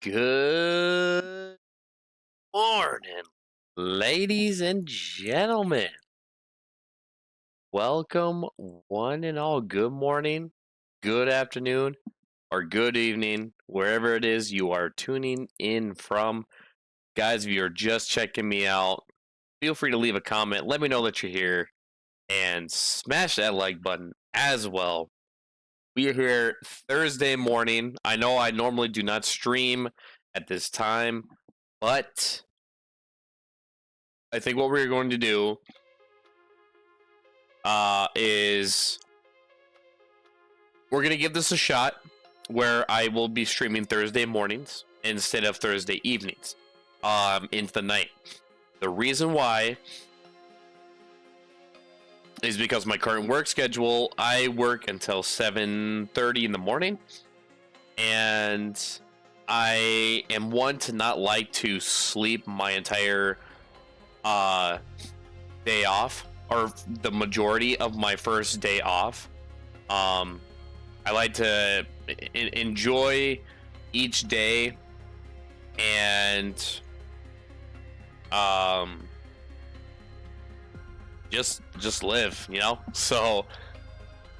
Good morning, ladies and gentlemen. Welcome, one and all. Good morning, good afternoon, or good evening, wherever it is you are tuning in from. Guys, if you're just checking me out, feel free to leave a comment. Let me know that you're here and smash that like button as well. We are here Thursday morning. I know I normally do not stream at this time, but I think what we're going to do is we're going to give this a shot where I will be streaming Thursday mornings instead of Thursday evenings into the night. The reason why is because my current work schedule, I work until 7:30 in the morning, and I am one to not like to sleep my entire day off, or the majority of my first day off. I like to enjoy each day and just live, you know. So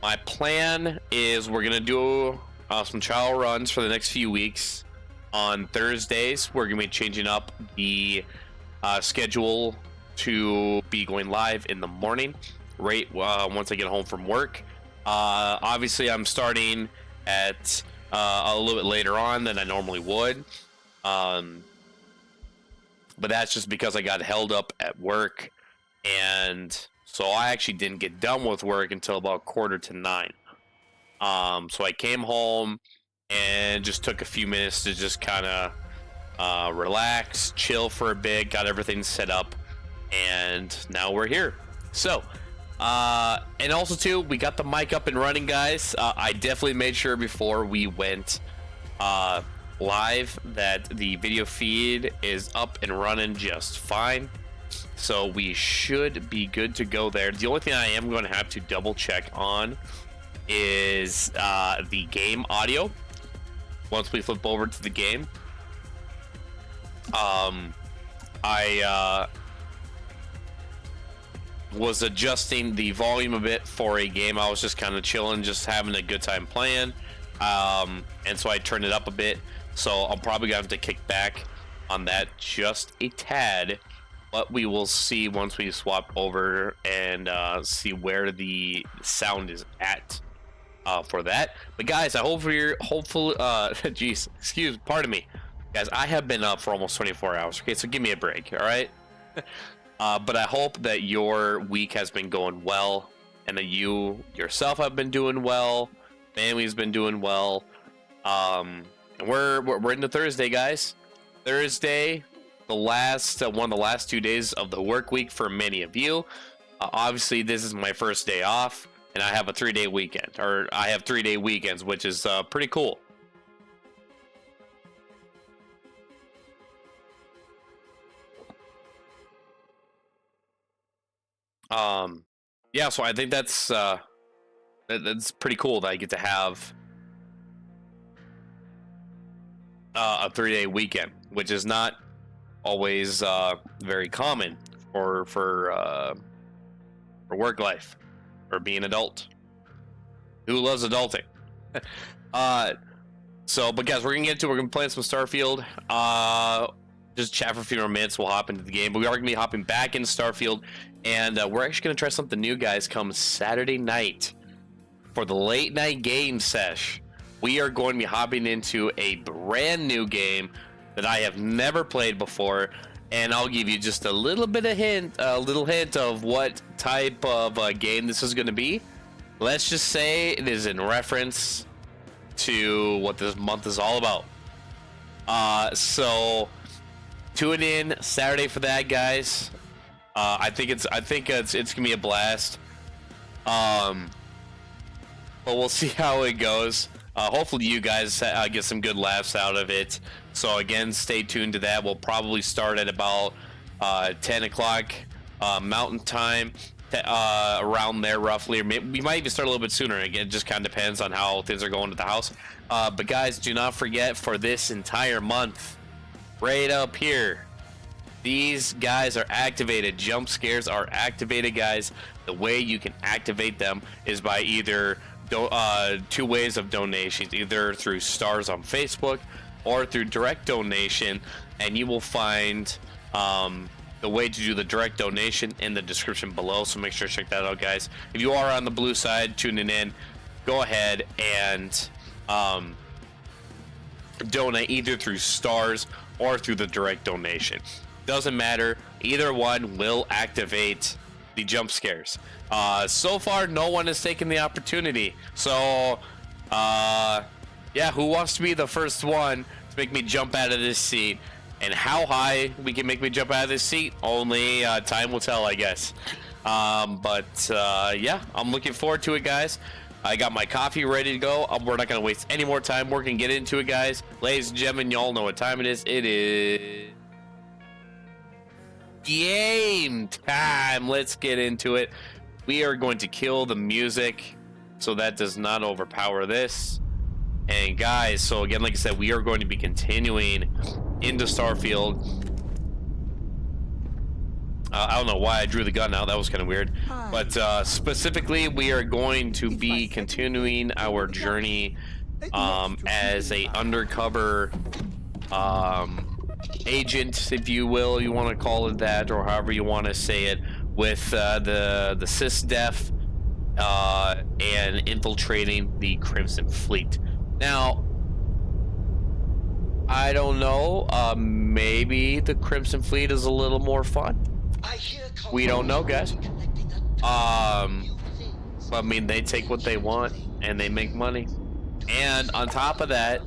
my plan is we're gonna do some trial runs for the next few weeks. On Thursdays, we're gonna be changing up the schedule to be going live in the morning, right once I get home from work. Obviously, I'm starting at a little bit later on than I normally would, but that's just because I got held up at work, and so I actually didn't get done with work until about 8:45. So I came home and just took a few minutes to just kind of relax, chill for a bit, got everything set up, and now we're here. So and also too, we got the mic up and running, guys. I definitely made sure before we went live that the video feed is up and running just fine, so we should be good to go there. The only thing I am going to have to double check on is the game audio once we flip over to the game. I was adjusting the volume a bit for a game. I was just kind of chilling, just having a good time playing, and so I turned it up a bit. So I'm probably gonna have to kick back on that just a tad, but we will see once we swap over and see where the sound is at for that. But guys, I hope hopefully jeez, pardon me, guys, I have been up for almost 24 hours. Okay, so give me a break, all right? But I hope that your week has been going well, and that you yourself have been doing well, family's been doing well. And we're into Thursday, guys. Thursday, the last one of the last 2 days of the work week for many of you. Obviously, this is my first day off, and I have a 3-day weekend, or I have 3-day weekends, which is pretty cool. Yeah, so I think that's pretty cool that I get to have a 3-day weekend, which is not always very common for work life, or being an adult. Who loves adulting? But guys, we're gonna play some Starfield. Just chat for a few more minutes. We'll hop into the game. But we are gonna be hopping back into Starfield, and we're actually gonna try something new, guys. Come Saturday night for the late night game sesh, we are going to be hopping into a brand new game that I have never played before, and I'll give you just a little hint of what type of game this is going to be. Let's just say it is in reference to what this month is all about. So tune in Saturday for that, guys. I think it's gonna be a blast. But we'll see how it goes. Hopefully you guys get some good laughs out of it. So again, stay tuned to that. We'll probably start at about 10 o'clock Mountain Time, around there roughly, or maybe we might even start a little bit sooner. Again, it just kind of depends on how things are going at the house. But guys, do not forget, for this entire month, right up here, these guys are activated. Jump scares are activated, guys. The way you can activate them is by either two ways of donations, either through stars on Facebook or through direct donation, and you will find the way to do the direct donation in the description below, so make sure to check that out, guys. If you are on the blue side tuning in, go ahead and donate either through stars or through the direct donation. Doesn't matter, either one will activate the jump scares. So far no one has taken the opportunity, so yeah, who wants to be the first one to make me jump out of this seat? And how high we can make me jump out of this seat, only time will tell, I guess. Yeah, I'm looking forward to it, guys. I got my coffee ready to go. We're not going to waste any more time. We're going to get into it, guys. Ladies and gentlemen, y'all know what time it is. It is game time. Let's get into it. We are going to kill the music so that does not overpower this. And guys, so again, like I said, we are going to be continuing into Starfield. I don't know why I drew the gun out. That was kind of weird. But specifically, we are going to be continuing our journey as a undercover agent, if you will, you want to call it that, or however you want to say it, with the sysdef and infiltrating the Crimson Fleet. Now, I don't know, maybe the Crimson Fleet is a little more fun. We don't know, guys. I mean, they take what they want and they make money. And on top of that,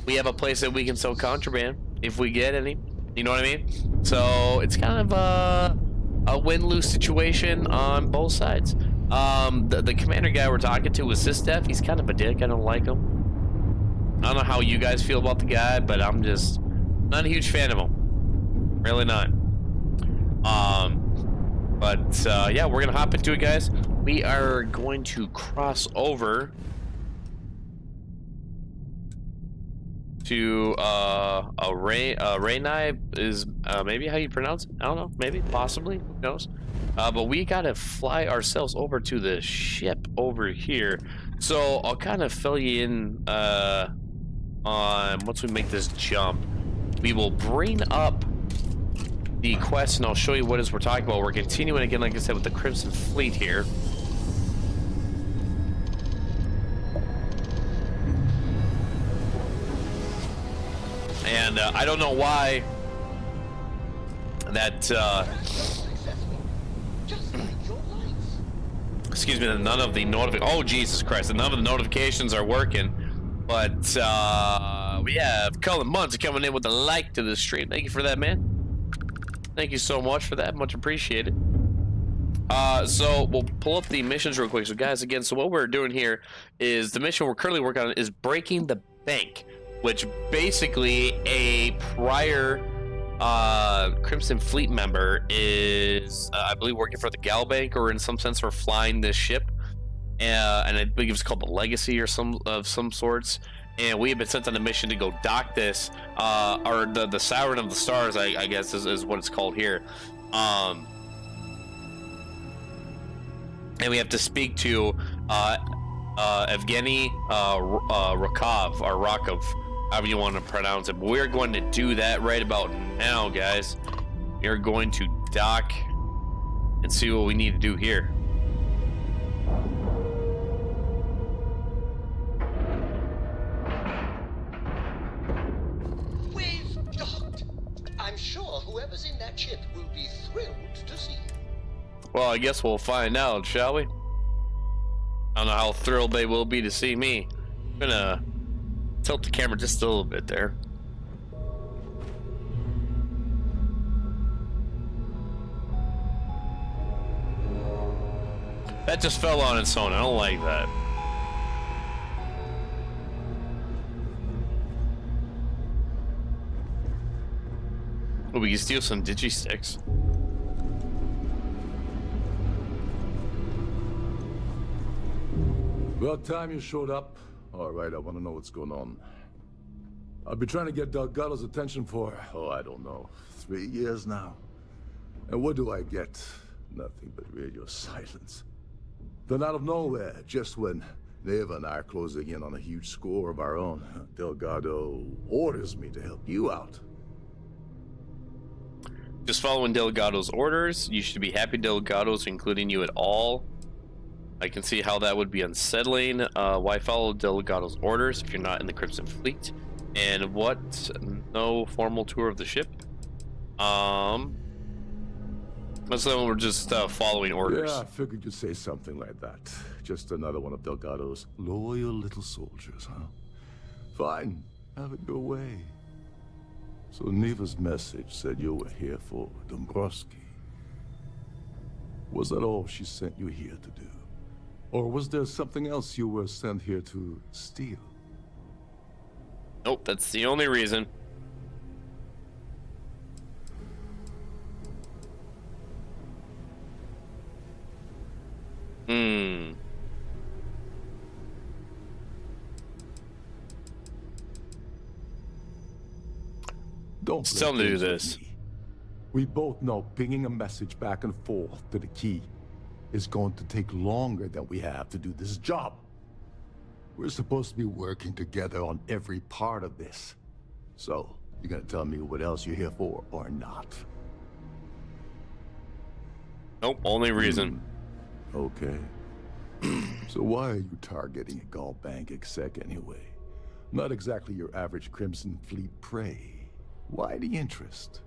we have a place that we can sell contraband if we get any. You know what I mean? So it's kind of a win-lose situation on both sides. The commander guy we're talking to was sysdef. He's kind of a dick. I don't like him. I don't know how you guys feel about the guy, but I'm just not a huge fan of him. Really not. Yeah, we're gonna hop into it, guys. We are going to cross over to Rainai is maybe how you pronounce it. I don't know. Maybe, possibly, who knows? But we gotta fly ourselves over to the ship over here. So I'll kind of fill you in on once we make this jump. We will bring up the quest and I'll show you what it is we're talking about. We're continuing again, like I said, with the Crimson Fleet here. And I don't know why that excuse me, none of the oh Jesus Christ, none of the notifications are working. But we have Cullen Munson coming in with a like to the stream. Thank you for that, man. Thank you so much for that. Much appreciated. So we'll pull up the missions real quick. So guys, again, so what we're doing here is the mission we're currently working on is breaking the bank, which basically a prior Crimson Fleet member is, I believe, working for the Gal Bank, or in some sense for flying this ship. And I believe it's called the Legacy or some sorts. And we have been sent on a mission to go dock this, or the Siren of the Stars, I guess is what it's called here. And we have to speak to Evgeny Rakov, or Rakov, however you want to pronounce it. But we're going to do that right about now, guys. We're going to dock and see what we need to do here. I'm sure whoever's in that ship will be thrilled to see you. Well, I guess we'll find out, shall we? I don't know how thrilled they will be to see me. I'm gonna tilt the camera just a little bit there. That just fell on its own. I don't like that. Oh, we can steal some digi sticks. About time you showed up. All right, I want to know what's going on. I've been trying to get Delgado's attention for, I don't know, 3 years now. And what do I get? Nothing but radio silence. Then out of nowhere, just when Neva and I are closing in on a huge score of our own, Delgado orders me to help you out. Just following Delgado's orders. You should be happy Delgado's including you at all. I can see how that would be unsettling. Why follow Delgado's orders if you're not in the Crimson Fleet? And what? No formal tour of the ship? Most of them were just following orders. Yeah, I figured you'd say something like that. Just another one of Delgado's loyal little soldiers, huh? Fine, have it your way. So Neva's message said you were here for Dombrowski. Was that all she sent you here to do? Or was there something else you were sent here to steal? Nope, that's the only reason. Don't tell him to do this. We both know pinging a message back and forth to the key is going to take longer than we have to do this job. We're supposed to be working together on every part of this. So, you gonna tell me what else you're here for or not? Nope, only reason. Okay. So why are you targeting a Gall Bank exec anyway? Not exactly your average Crimson Fleet prey. Why the interest?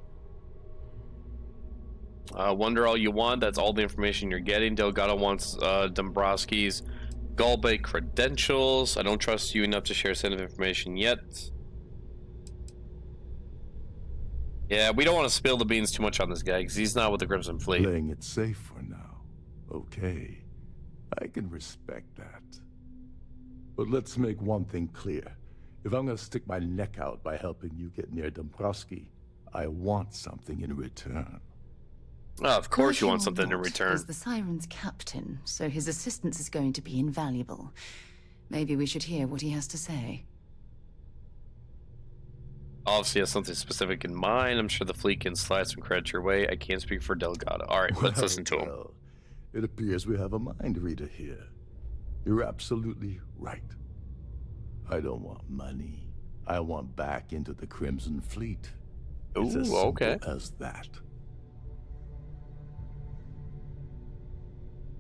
Wonder all you want. That's all the information you're getting. Delgado wants Dombrowski's Gallbait credentials. I don't trust you enough to share sensitive information yet. Yeah, we don't want to spill the beans too much on this guy because he's not with the Crimson Fleet. Playing it safe for now. Okay. I can respect that. But let's make one thing clear. If I'm gonna stick my neck out by helping you get near Dombrowski, I want something in return. Oh, of course you want something in return. He's the Siren's captain, so his assistance is going to be invaluable. Maybe we should hear what he has to say. Obviously has something specific in mind. I'm sure the fleet can slide some credit your way. I can't speak for Delgado. Alright, let's listen to him. It appears we have a mind reader here. You're absolutely right. I don't want money. I want back into the Crimson Fleet. It's as simple as that.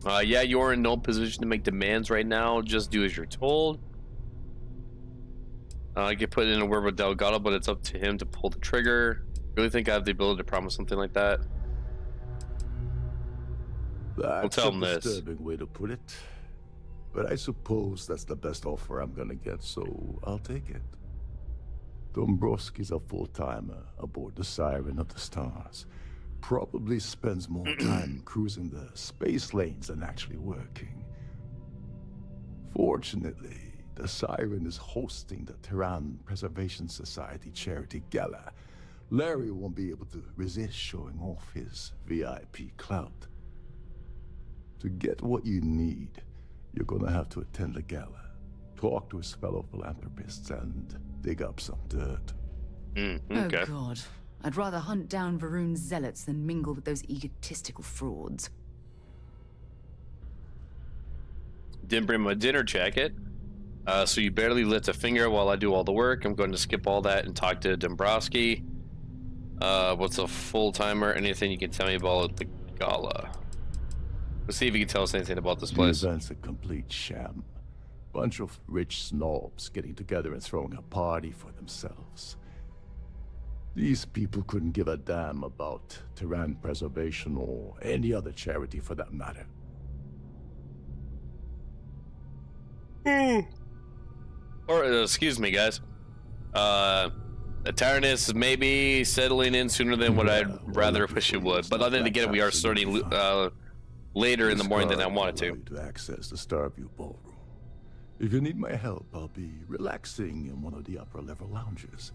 Yeah, you're in no position to make demands right now. Just do as you're told. I get put in a word with Delgado, but it's up to him to pull the trigger. Really think I have the ability to promise something like that? That's tell him a this. disturbing way to put it. But I suppose that's the best offer I'm gonna get, so I'll take it. Dombrowski's a full-timer aboard the Siren of the Stars. Probably spends more time cruising the space lanes than actually working. Fortunately, the Siren is hosting the Terran Preservation Society charity gala. Larry won't be able to resist showing off his VIP clout. To get what you need, you're gonna have to attend the gala, talk to his fellow philanthropists, and dig up some dirt. Okay. Oh God. I'd rather hunt down Varun's zealots than mingle with those egotistical frauds. Didn't bring my dinner jacket, so you barely lift a finger while I do all the work. I'm going to skip all that and talk to Dombrowski. What's a full-timer? Anything you can tell me about the gala? Let's see if you can tell us anything about this place. The event's a complete sham. Bunch of rich snobs getting together and throwing a party for themselves. These people couldn't give a damn about Terran preservation or any other charity for that matter. Or, excuse me, guys. The Tyrannus is maybe settling in sooner than what I'd rather wish it would. But then again, we are starting later in the morning than I wanted to access the Starview Ballroom. If you need my help, I'll be relaxing in one of the upper-level lounges.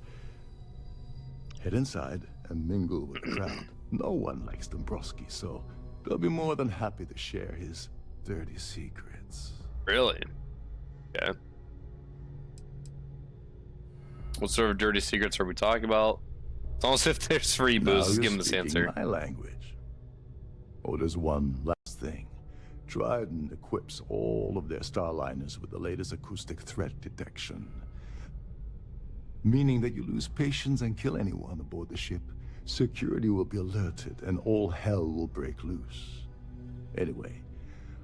Head inside and mingle with the crowd. No one likes Dombrowski, so they'll be more than happy to share his dirty secrets. Really? Okay. What sort of dirty secrets are we talking about? It's almost if there's free Now booze. Just you're give him this speaking answer. my language. Oh, there's one last thing. Trident equips all of their starliners with the latest acoustic threat detection. Meaning that you lose patience and kill anyone aboard the ship, security will be alerted and all hell will break loose. Anyway,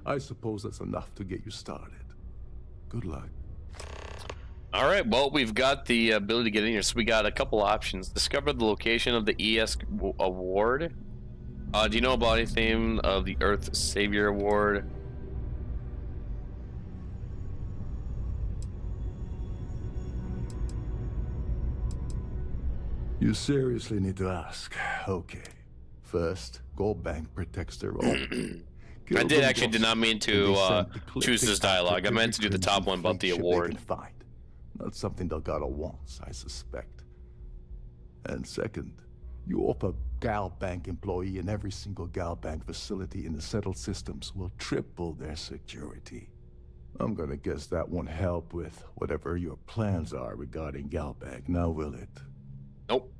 I suppose that's enough to get you started. Good luck. All right, well, we've got the ability to get in here, so we got a couple options. Discover the location of the ES award. Do you know about anything of the Earth Savior Award? You seriously need to ask. Okay. First, Gold Bank protects their own. I did not mean to choose this dialogue. I meant to do the top one about the award. Not something Delgado wants, I suspect. And second, you offer Gal Bank employee in every single Gal Bank facility in the settled systems will triple their security. I'm gonna guess that won't help with whatever your plans are regarding Gal Bank, now will it? Nope.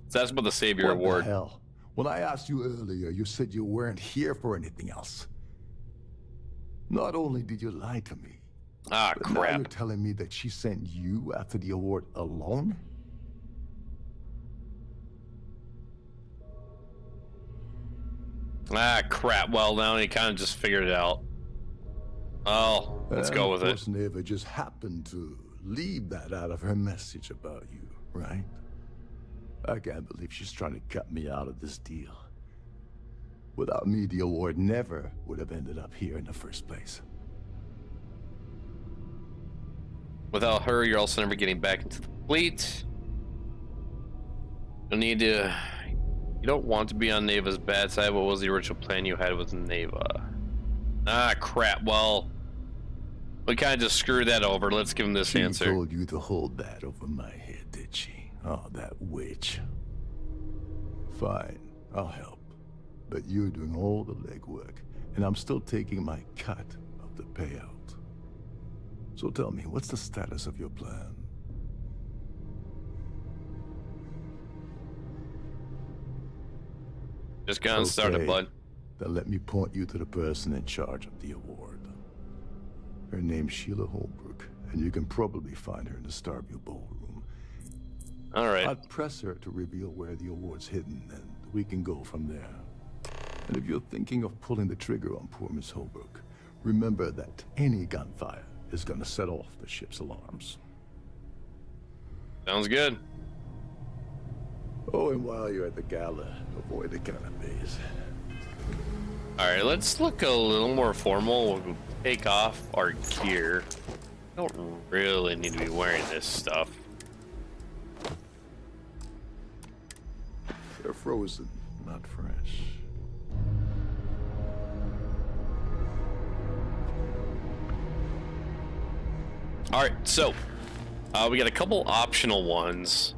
So that's about the Savior What Award. the hell? When I asked you earlier, you said you weren't here for anything else. Not only did you lie to me, Ah, but now crap. you're telling me that she sent you after the award alone? Ah, crap. Well, now he kind of just figured it out. Oh, let's go with Of it. course, Neva just happened to leave that out of her message about you, right? I can't believe she's trying to cut me out of this deal. Without me, the award never would have ended up here in the first place. Without her, you're also never getting back into the fleet. You'll need to... You don't want to be on Neva's bad side. What was the original plan you had with Neva? Ah, crap. Well, we kind of just screwed that over. Let's give him this She answer. told you to hold that over my head, did she? Oh, that witch. Fine, I'll help. But you're doing all the legwork, and I'm still taking my cut of the payout. So tell me, what's the status of your plan? Just gotten started, bud. Then let me point you to the person in charge of the award. Her name's Sheila Holbrook, and you can probably find her in the Starview Ballroom. All right. I'd press her to reveal where the award's hidden, and we can go from there. And if you're thinking of pulling the trigger on poor Miss Holbrook, remember that any gunfire is gonna set off the ship's alarms. Sounds good. Oh, and while you're at the gala, avoid the cannabis. All right, let's look a little more formal. We'll take off our gear. Don't really need to be wearing this stuff. They're frozen, not fresh. All right, so we got a couple optional ones,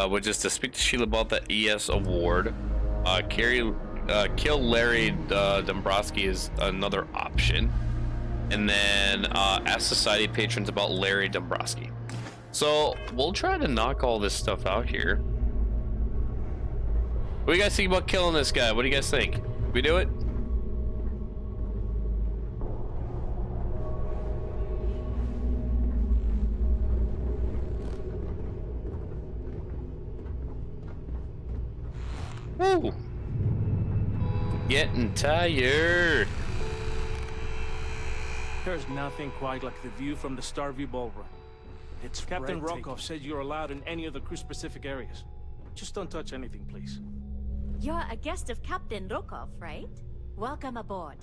which is to speak to Sheila about the ES award. Kill Larry Dombrowski is another option, and then ask society patrons about Larry Dombrowski. So we'll try to knock all this stuff out here. What do you guys think about killing this guy? What do you guys think? We do it? Woo! Getting tired. There's nothing quite like the view from the Starview Ballroom. It's Captain Rokov said you're allowed in any of the crew-specific areas. Just don't touch anything, please. You're a guest of Captain Rokov, right? Welcome aboard.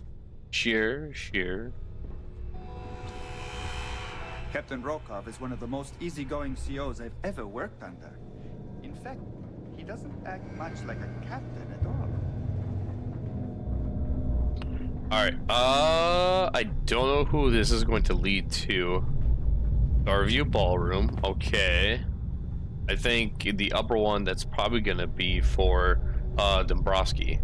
Sure. Captain Rokov is one of the most easygoing COs I've ever worked under. In fact, he doesn't act much like a captain at all. Alright, I don't know who this is going to lead to. Starview Ballroom, okay. I think the upper one, that's probably gonna be for Dombrowski.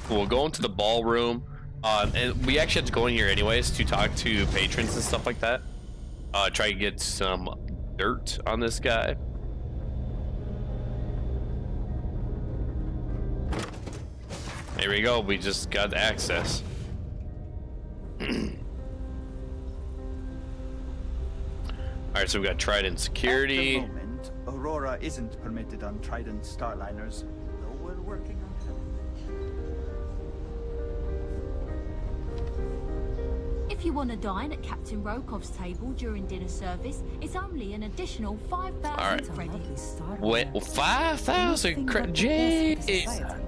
We'll go into the ballroom. And we actually had to go in here anyways to talk to patrons and stuff like that. Try to get some dirt on this guy. There we go. We just got access. Alright, so we got Trident security. At the moment, Aurora isn't permitted on Trident Starliners, though we're working on it. If you want to dine at Captain Rokov's table during dinner service, it's only an additional 5,000 credits. Wait, 5,000 credits? Jeez.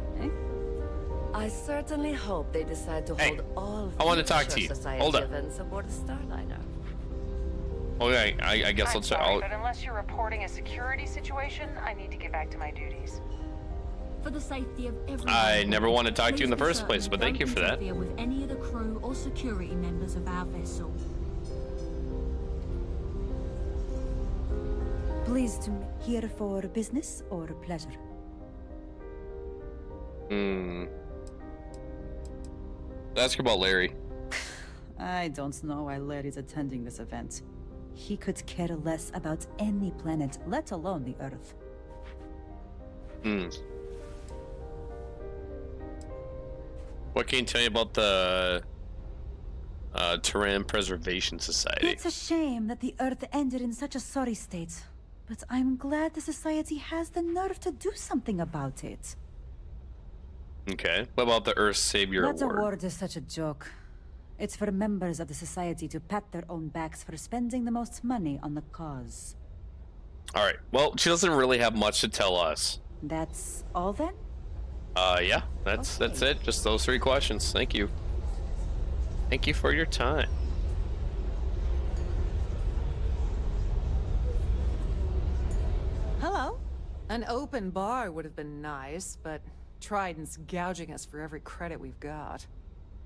I certainly hope they decide to hold all I want to talk to you. Society Hold up. events aboard a Starliner. Okay, I guess I'm let's. sorry, but unless you're reporting a security situation, I need to get back to my duties. For the safety of everyone. I never wanted to talk to you in the please be first place, certain but thank you don't for that. interfere with any of the crew or security members of our vessel. Pleased to here for business or pleasure? Ask about Larry. I don't know why Larry's attending this event. He could care less about any planet, let alone the Earth. What can you tell me about the Terran Preservation Society? It's a shame that the Earth ended in such a sorry state, but I'm glad the Society has the nerve to do something about it. Okay. What about the Earth Savior That Award? award is such a joke. It's for members of the Society to pat their own backs for spending the most money on the cause. Alright. Well, she doesn't really have much to tell us. That's all then? Yeah. That's it. Just those 3 questions. Thank you. Thank you for your time. Hello. An open bar would have been nice, but Trident's gouging us for every credit we've got.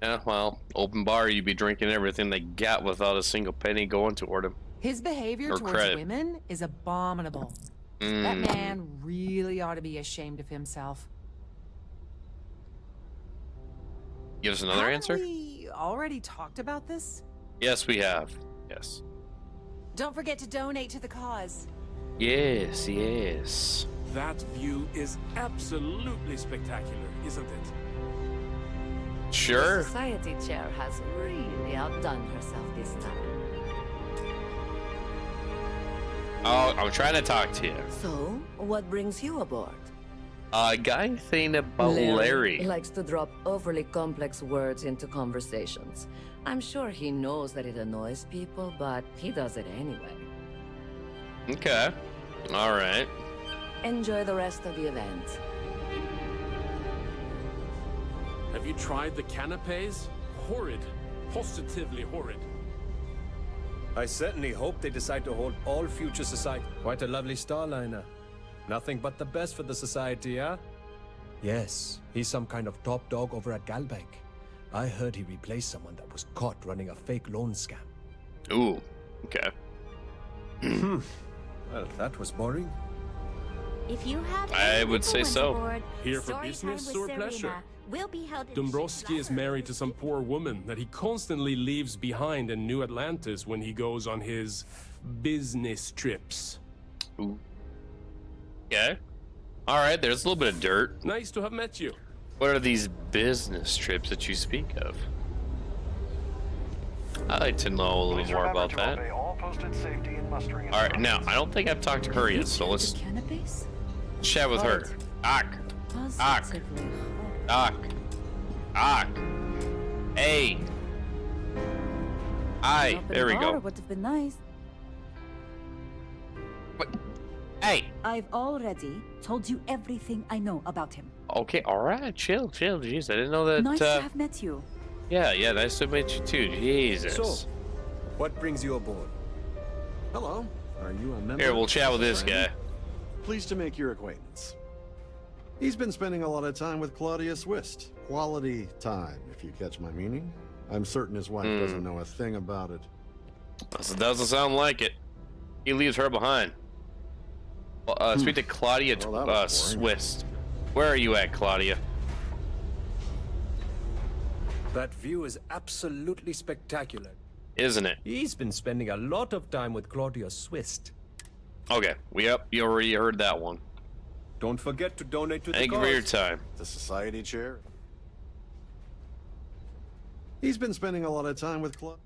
Yeah, well, open bar, you'd be drinking everything they got without a single penny going toward him. His behavior Or towards credit. women is abominable. That man really ought to be ashamed of himself. Give us another Haven't answer? we already talked about this? Yes, we have. Yes. Don't forget to donate to the cause. Yes, yes. That view is absolutely spectacular, isn't it? The Sure. Society chair has really outdone herself this time. Oh, I'm trying to talk to you. So, what brings you aboard? Guy thing about Larry. likes to drop overly complex words into conversations. I'm sure he knows that it annoys people, but he does it anyway. Okay. Alright. Enjoy the rest of the event. Have you tried the canapes? Horrid. Positively horrid. I certainly hope they decide to hold all future society. Quite a lovely Starliner. Nothing but the best for the Society, huh? Yes, he's some kind of top dog over at Galbank. I heard he replaced someone that was caught running a fake loan scam. Ooh. Okay. Well, that was boring. If you have I any would say influence so. aboard, Here for story business time with or pleasure? Serena will be held in Dombrowski is married to some poor woman that he constantly leaves behind in New Atlantis when he goes on his business trips. Ooh. Okay. Alright, there's a little bit of dirt. Nice to have met you. What are these business trips that you speak of? I'd like to know a little more about that. Alright, now, I don't think I've talked to her yet, so let's Canapes? chat with her. Doc. Doc. Positively. Doc. Doc. Hey. Hi. Open There we bar go. would have been nice. What? Hey. I've already told you everything I know about him. Okay, alright. Chill, chill. Jeez, I didn't know that. Nice to have met you. Yeah, nice to meet you too. Jesus. So, what brings you aboard? Hello. Are you a member? Here, we'll chat with of this Society? guy. Pleased to make your acquaintance. He's been spending a lot of time with Claudia Swist. Quality time, if you catch my meaning. I'm certain his wife doesn't know a thing about it. Doesn't sound like it. He leaves her behind. Speak to Claudia Well, that was boring. Swist. Where are you at, Claudia? That view is absolutely spectacular. Isn't it? He's been spending a lot of time with Claudia Swist. Okay. Yep, you already heard that one. Don't forget to donate to the cause. Thank you for your time. The society chair. He's been spending a lot of time with Claudia.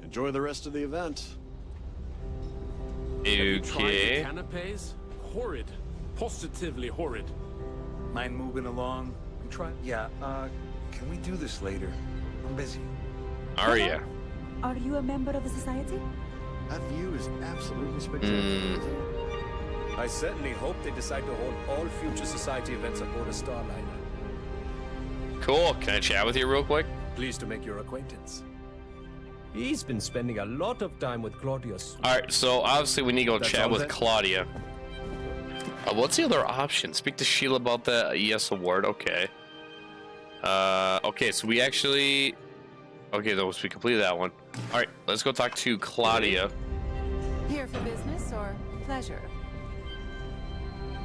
Enjoy the rest of the event. Okay. Canapes? Horrid. Positively horrid. Mind moving along? Yeah, can we do this later? I'm busy. Are ya? Are you a member of the society? That view is absolutely spectacular. I certainly hope they decide to hold all future society events aboard a Starliner. Cool. Can I chat with you real quick? Pleased to make your acquaintance. He's been spending a lot of time with Claudia. Alright, so obviously we need to go That's chat all with then? Claudia. What's the other option? Speak to Sheila about the ES award. Okay. Okay, so we actually... Okay, though, so we completed that one. Alright, let's go talk to Claudia. Here for business or pleasure?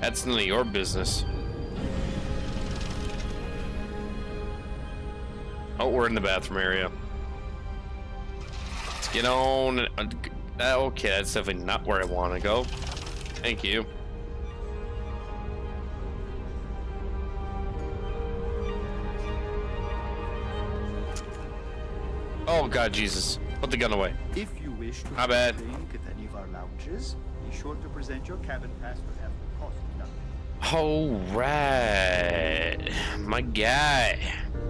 That's none of your business. Oh, we're in the bathroom area. Let's get on. Okay, that's definitely not where I want to go. Thank you. Oh, God, Jesus. Put the gun away. If you wish to My bad. drink at any of our lounges, be sure to present your cabin pass for half the cost deducted. All right. My guy.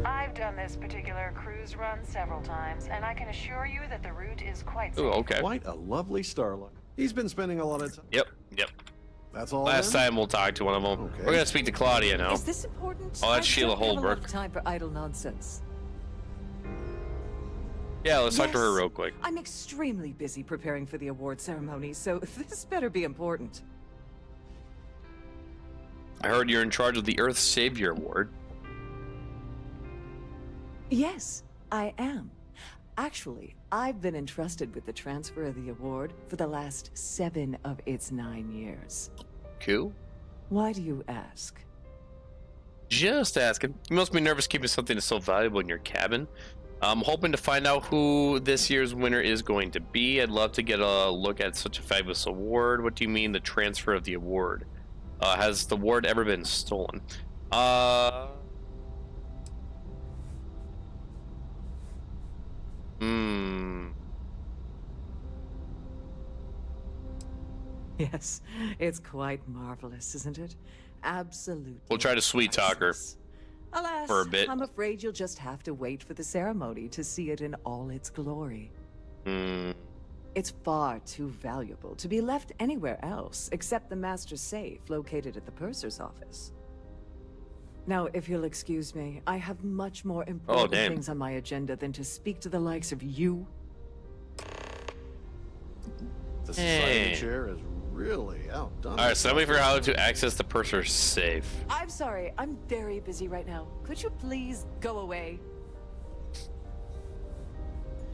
I've done this particular cruise run several times, and I can assure you that the route is quite safe. Ooh, okay. Quite a lovely Starliner. He's been spending a lot of time. Yep. That's all. Last then? time we'll talk to one of them. Okay. We're gonna speak to Claudia now. Is this important? Oh, that's I Sheila don't have a lot Holbrook. of time for idle nonsense. Yeah, let's talk to her Yes. real quick. I'm extremely busy preparing for the award ceremony, so this better be important. I heard you're in charge of the Earth Savior Award. Yes, I am. Actually, I've been entrusted with the transfer of the award for the last 7 of its 9 years. Cool. Why do you ask? Just asking. You must be nervous keeping something so valuable in your cabin. I'm hoping to find out who this year's winner is going to be. I'd love to get a look at such a fabulous award. What do you mean, the transfer of the award? Has the award ever been stolen? Yes, it's quite marvelous, isn't it? Absolutely. We'll try to sweet talk her Alas, for a bit. I'm afraid you'll just have to wait for the ceremony to see it in all its glory. It's far too valuable to be left anywhere else except the master's safe located at the purser's office. Now, if you'll excuse me, I have much more important things on my agenda than to speak to the likes of you. The society chair is really outdone. Alright, so let me figure out how to access the purser's safe. I'm sorry, I'm very busy right now. Could you please go away?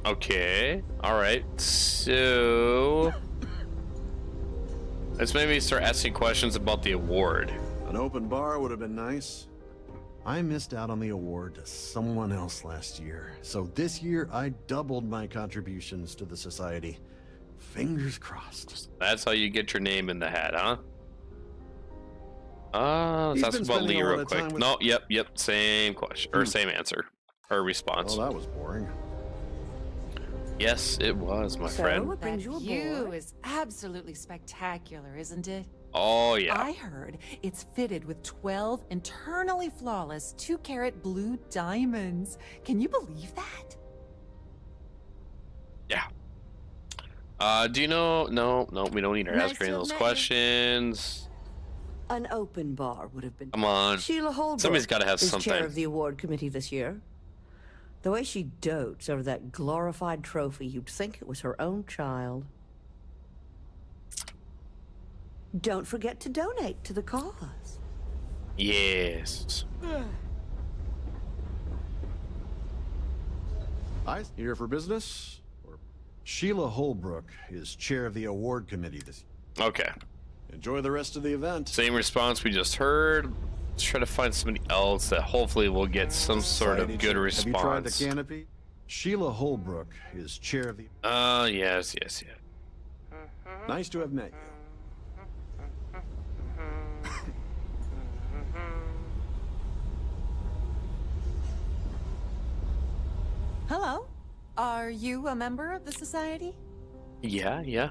Okay. Alright. So let's maybe start asking questions about the award. An open bar would have been nice. I missed out on the award to someone else last year, so this year I doubled my contributions to the society. Fingers crossed. That's how you get your name in the hat, huh? He's Let's ask been about spending Lee a lot real of quick. time with- No, yep, same question or same answer or response. Oh, that was boring. Yes, it was, my friend. That view is absolutely spectacular, isn't it? Oh yeah. I heard it's fitted with 12 internally flawless 2-carat blue diamonds. Can you believe that? Yeah. Do you know? No, we don't need to ask her any of those questions. An open bar would have been. Come on. Sheila Holbrook Somebody's got to have is something. chair of the award committee this year. The way she dotes over that glorified trophy, you'd think it was her own child. Don't forget to donate to the cause. Yes. I here for business. Sheila Holbrook is chair of the award committee this year. Okay. Enjoy the rest of the event. Same response we just heard. Let's try to find somebody else that hopefully will get some sort of good response. Have you tried the canopy? Sheila Holbrook is chair of the... yes. Nice to have met you. Hello. Are you a member of the Society? Yeah.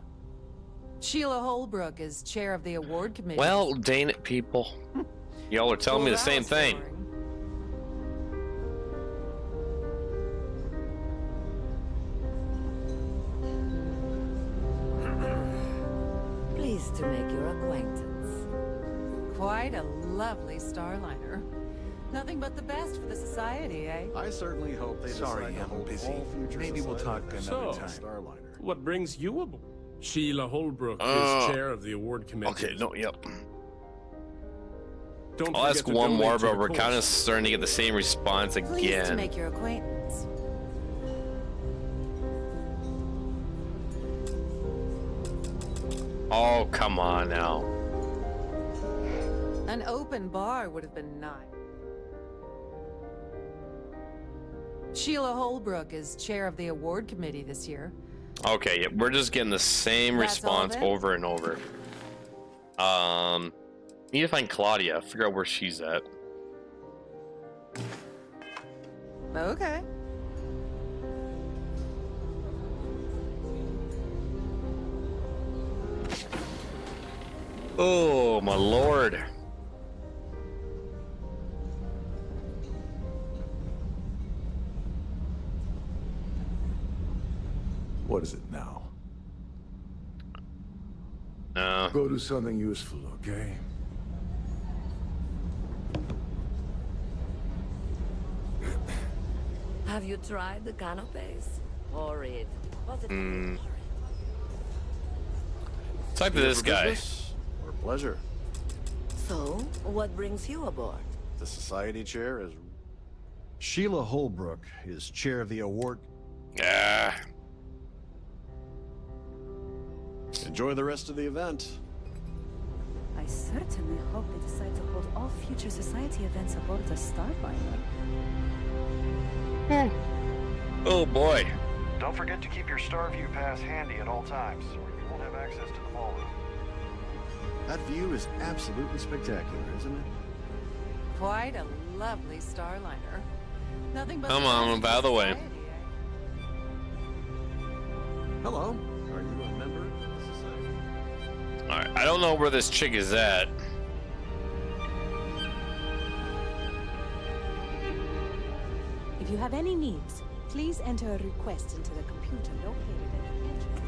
Sheila Holbrook is chair of the award committee. Well, dang it, people. Y'all are telling me the same thing. Pleased to make your acquaintance. Quite a lovely starliner. Nothing but the best for the Society, eh? I certainly hope they Sorry, decide to I'm hold busy. all future Maybe we'll talk society another events time. on Starliner. What brings you aboard? Sheila Holbrook is chair of the award committee. Okay, yep. Don't I'll ask forget to one more, donate to but the we're kind of cause. starting to get the same response Pleased to again. make your acquaintance. Oh, come on now. An open bar would have been nice. Sheila Holbrook is chair of the award committee this year. Okay, yeah, we're just getting the same That's all response then? over and over. Need to find Claudia, figure out where she's at. Okay. Oh, my lord. What is it now? No. Go do something useful, okay? Have you tried the canopies? Horrid. Positively horrid. Type to this guy. Business or pleasure? So, what brings you aboard? The society chair is... Sheila Holbrook is chair of the award... Ah. Enjoy the rest of the event. I certainly hope they decide to hold all future society events aboard the Starliner. Oh boy. Don't forget to keep your Starview pass handy at all times, or you won't have access to the ballroom. That view is absolutely spectacular, isn't it? Quite a lovely starliner. Nothing but Come the on, best move out of the way. for society, Hello. Are you a member of the society? Alright, I don't know where this chick is at. If you have any needs, please enter a request into the computer located at the edge of the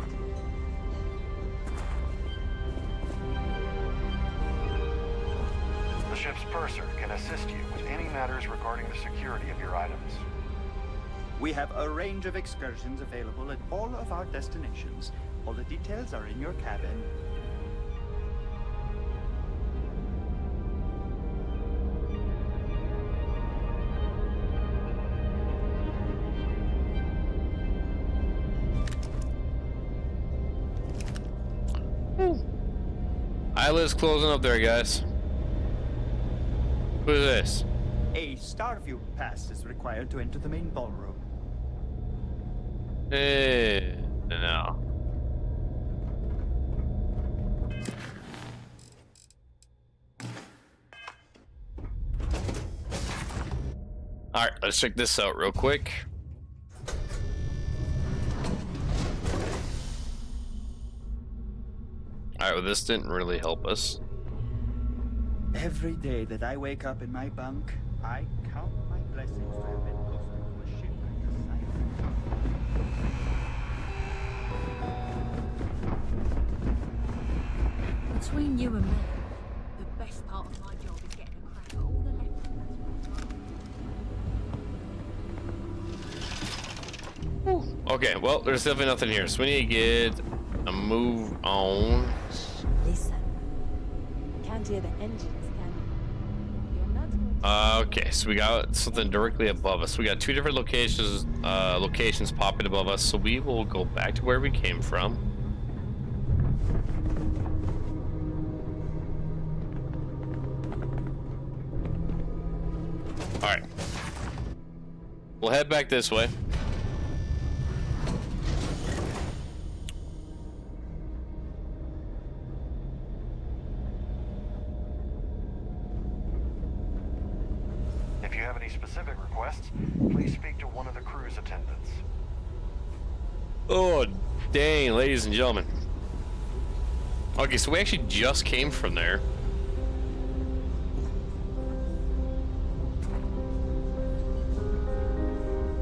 The ship's purser can assist you with any matters regarding the security of your items. We have a range of excursions available at all of our destinations. All the details are in your cabin. Eyelids closing up there, guys. Who is this? A Starview pass is required to enter the main ballroom. No. Alright, let's check this out real quick. Alright, well, this didn't really help us. Every day that I wake up in my bunk, I count my blessings to have been posted to a ship like the Siren. Between you and me, the best part of my job is getting a crack at all the leftovers. Okay, well, there's definitely nothing here, so we need to get a move on. Listen. Can't hear the engines, can you? You're not going to... Okay, so we got something directly above us. We got two different locations popping above us, so we will go back to where we came from. Alright. We'll head back this way. If you have any specific requests, please speak to one of the crew's attendants. Oh, dang, ladies and gentlemen. Okay, so we actually just came from there.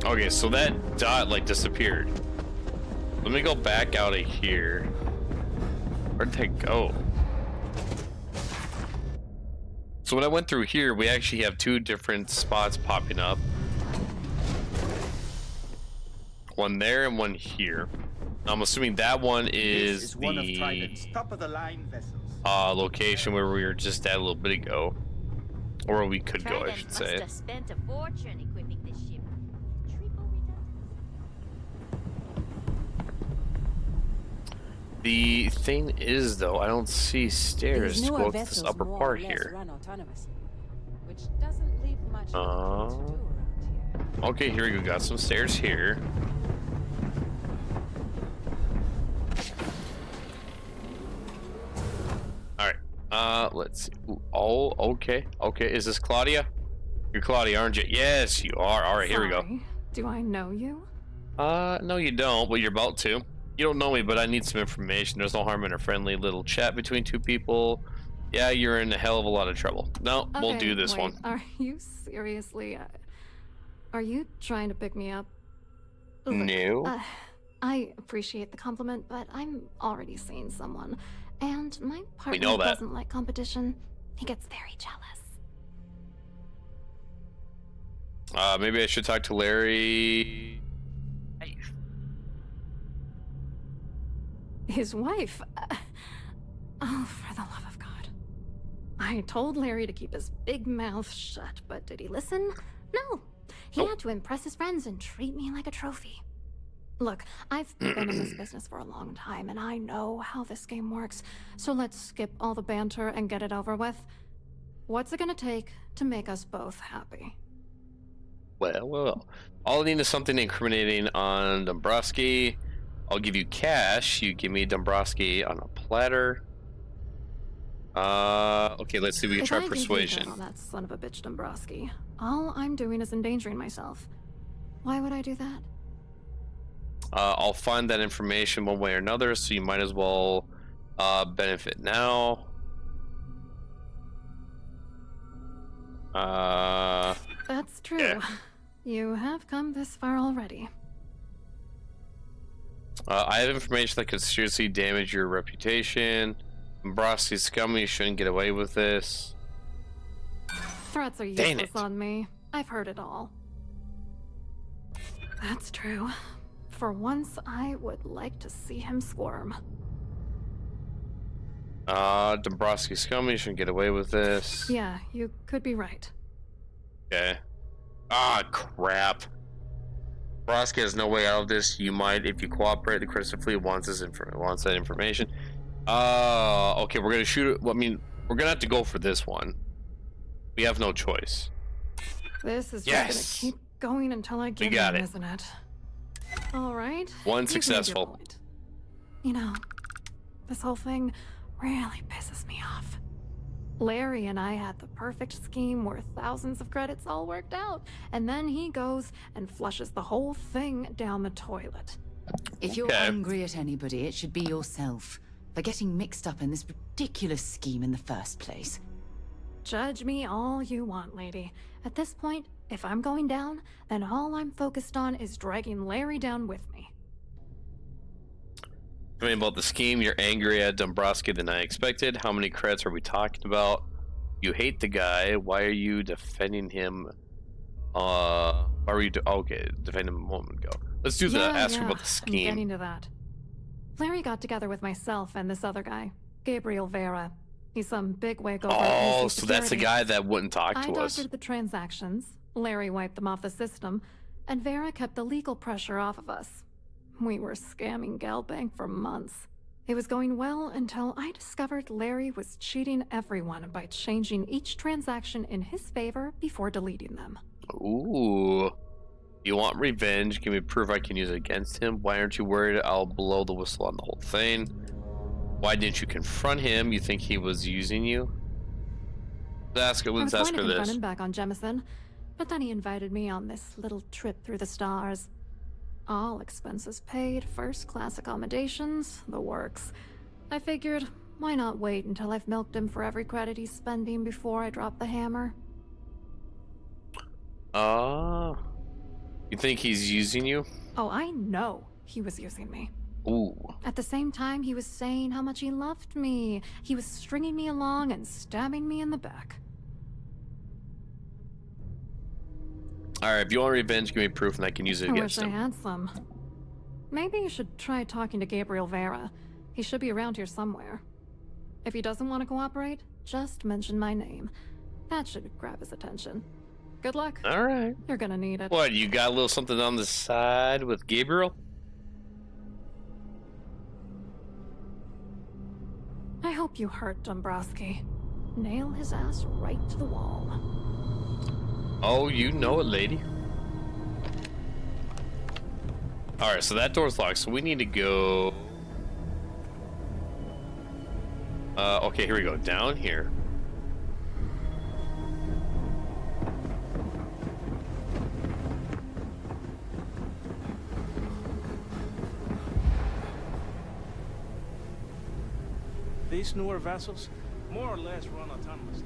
Okay, so that dot like disappeared. Let me go back out of here. Where'd that go? So when I went through here, we actually have two different spots popping up. One there and one here. I'm assuming that one is one of the Trident's top-of-the-line vessels. location where we were just at a little bit ago. Or where we could go, I should say. Must have spent a fortune equipping this ship. The thing is, though, I don't see stairs to go up this upper part here. Which doesn't leave much Okay, here we go. Got some stairs here. Alright, let's see. Ooh, oh, okay. Okay, is this Claudia? You're Claudia, aren't you? Yes, you are. Alright, here we go. Do I know you? No you don't, but you're about to. You don't know me, but I need some information. There's no harm in a friendly little chat between two people. Yeah, you're in a hell of a lot of trouble. No, we'll do this one. Are you seriously... are you trying to pick me up? No. I appreciate the compliment, but I'm already seeing someone. And my partner know that. doesn't like competition. He gets very jealous. Maybe I should talk to Larry. His wife? Oh, for the love of God. I told Larry to keep his big mouth shut, but did he listen? No. He had to impress his friends and treat me like a trophy. Look, I've been in this business for a long time, and I know how this game works, so let's skip all the banter and get it over with. What's it gonna take to make us both happy? Well. All I need is something incriminating on Dombrowski. I'll give you cash. You give me Dombrowski on a platter. Okay, let's see if we can try persuasion. On that son of a bitch Dombrowski, all I'm doing is endangering myself. Why would I do that? I'll find that information one way or another, so you might as well benefit now. That's true. Yeah. You have come this far already. I have information that could seriously damage your reputation. Dombrowski's scummy, you shouldn't get away with this. Threats are useless on me. I've heard it all. That's true. For once, I would like to see him squirm. Dombrowski's scummy, you shouldn't get away with this. Yeah, you could be right. Okay. Ah, crap. Dombrowski has no way out of this. You might, if you cooperate. The Crystal Fleet wants that information. Okay, we're gonna shoot it. Well, I mean, we're gonna have to go for this one. We have no choice. This is just gonna keep going until I get him, isn't it? All right. One successful. You know, this whole thing really pisses me off. Larry and I had the perfect scheme worth thousands of credits all worked out, and then he goes and flushes the whole thing down the toilet. If you're angry at anybody, it should be yourself for getting mixed up in this ridiculous scheme in the first place. Judge me all you want, lady. At this point, if I'm going down, then all I'm focused on is dragging Larry down with me. I mean, about the scheme, you're angry at Dombrowski than I expected. How many credits are we talking about? You hate the guy. Why are you defending him? Why were you defending him a moment ago? Let's do the ask about the scheme. I'm getting to that. Larry got together with myself and this other guy, Gabriel Vera. He's some bigwig over Oh, so that's the guy that wouldn't talk to us. I doctored the transactions, Larry wiped them off the system, and Vera kept the legal pressure off of us. We were scamming Galbank for months. It was going well until I discovered Larry was cheating everyone by changing each transaction in his favor before deleting them. Ooh. You want revenge? Give me proof I can use it against him. Why aren't you worried? I'll blow the whistle on the whole thing. Why didn't you confront him? You think he was using you? Let's ask her I was going to confront this. him back on Jemison, but then he invited me on this little trip through the stars. All expenses paid, first-class accommodations, the works. I figured, why not wait until I've milked him for every credit he's spending before I drop the hammer? You think he's using you? Oh, I know he was using me. Ooh. At the same time, he was saying how much he loved me. He was stringing me along and stabbing me in the back. Alright, if you want revenge, give me proof and I can use it against him. I wish I had some. Maybe you should try talking to Gabriel Vera. He should be around here somewhere. If he doesn't want to cooperate, just mention my name. That should grab his attention. Good luck. Alright. You're gonna need it. What, you got a little something on the side with Gabriel? I hope you hurt Dombrowski. Nail his ass right to the wall. Oh, you know it, lady. Alright, so that door's locked, so we need to go... okay, here we go. Down here. These newer vessels, more or less, run autonomously.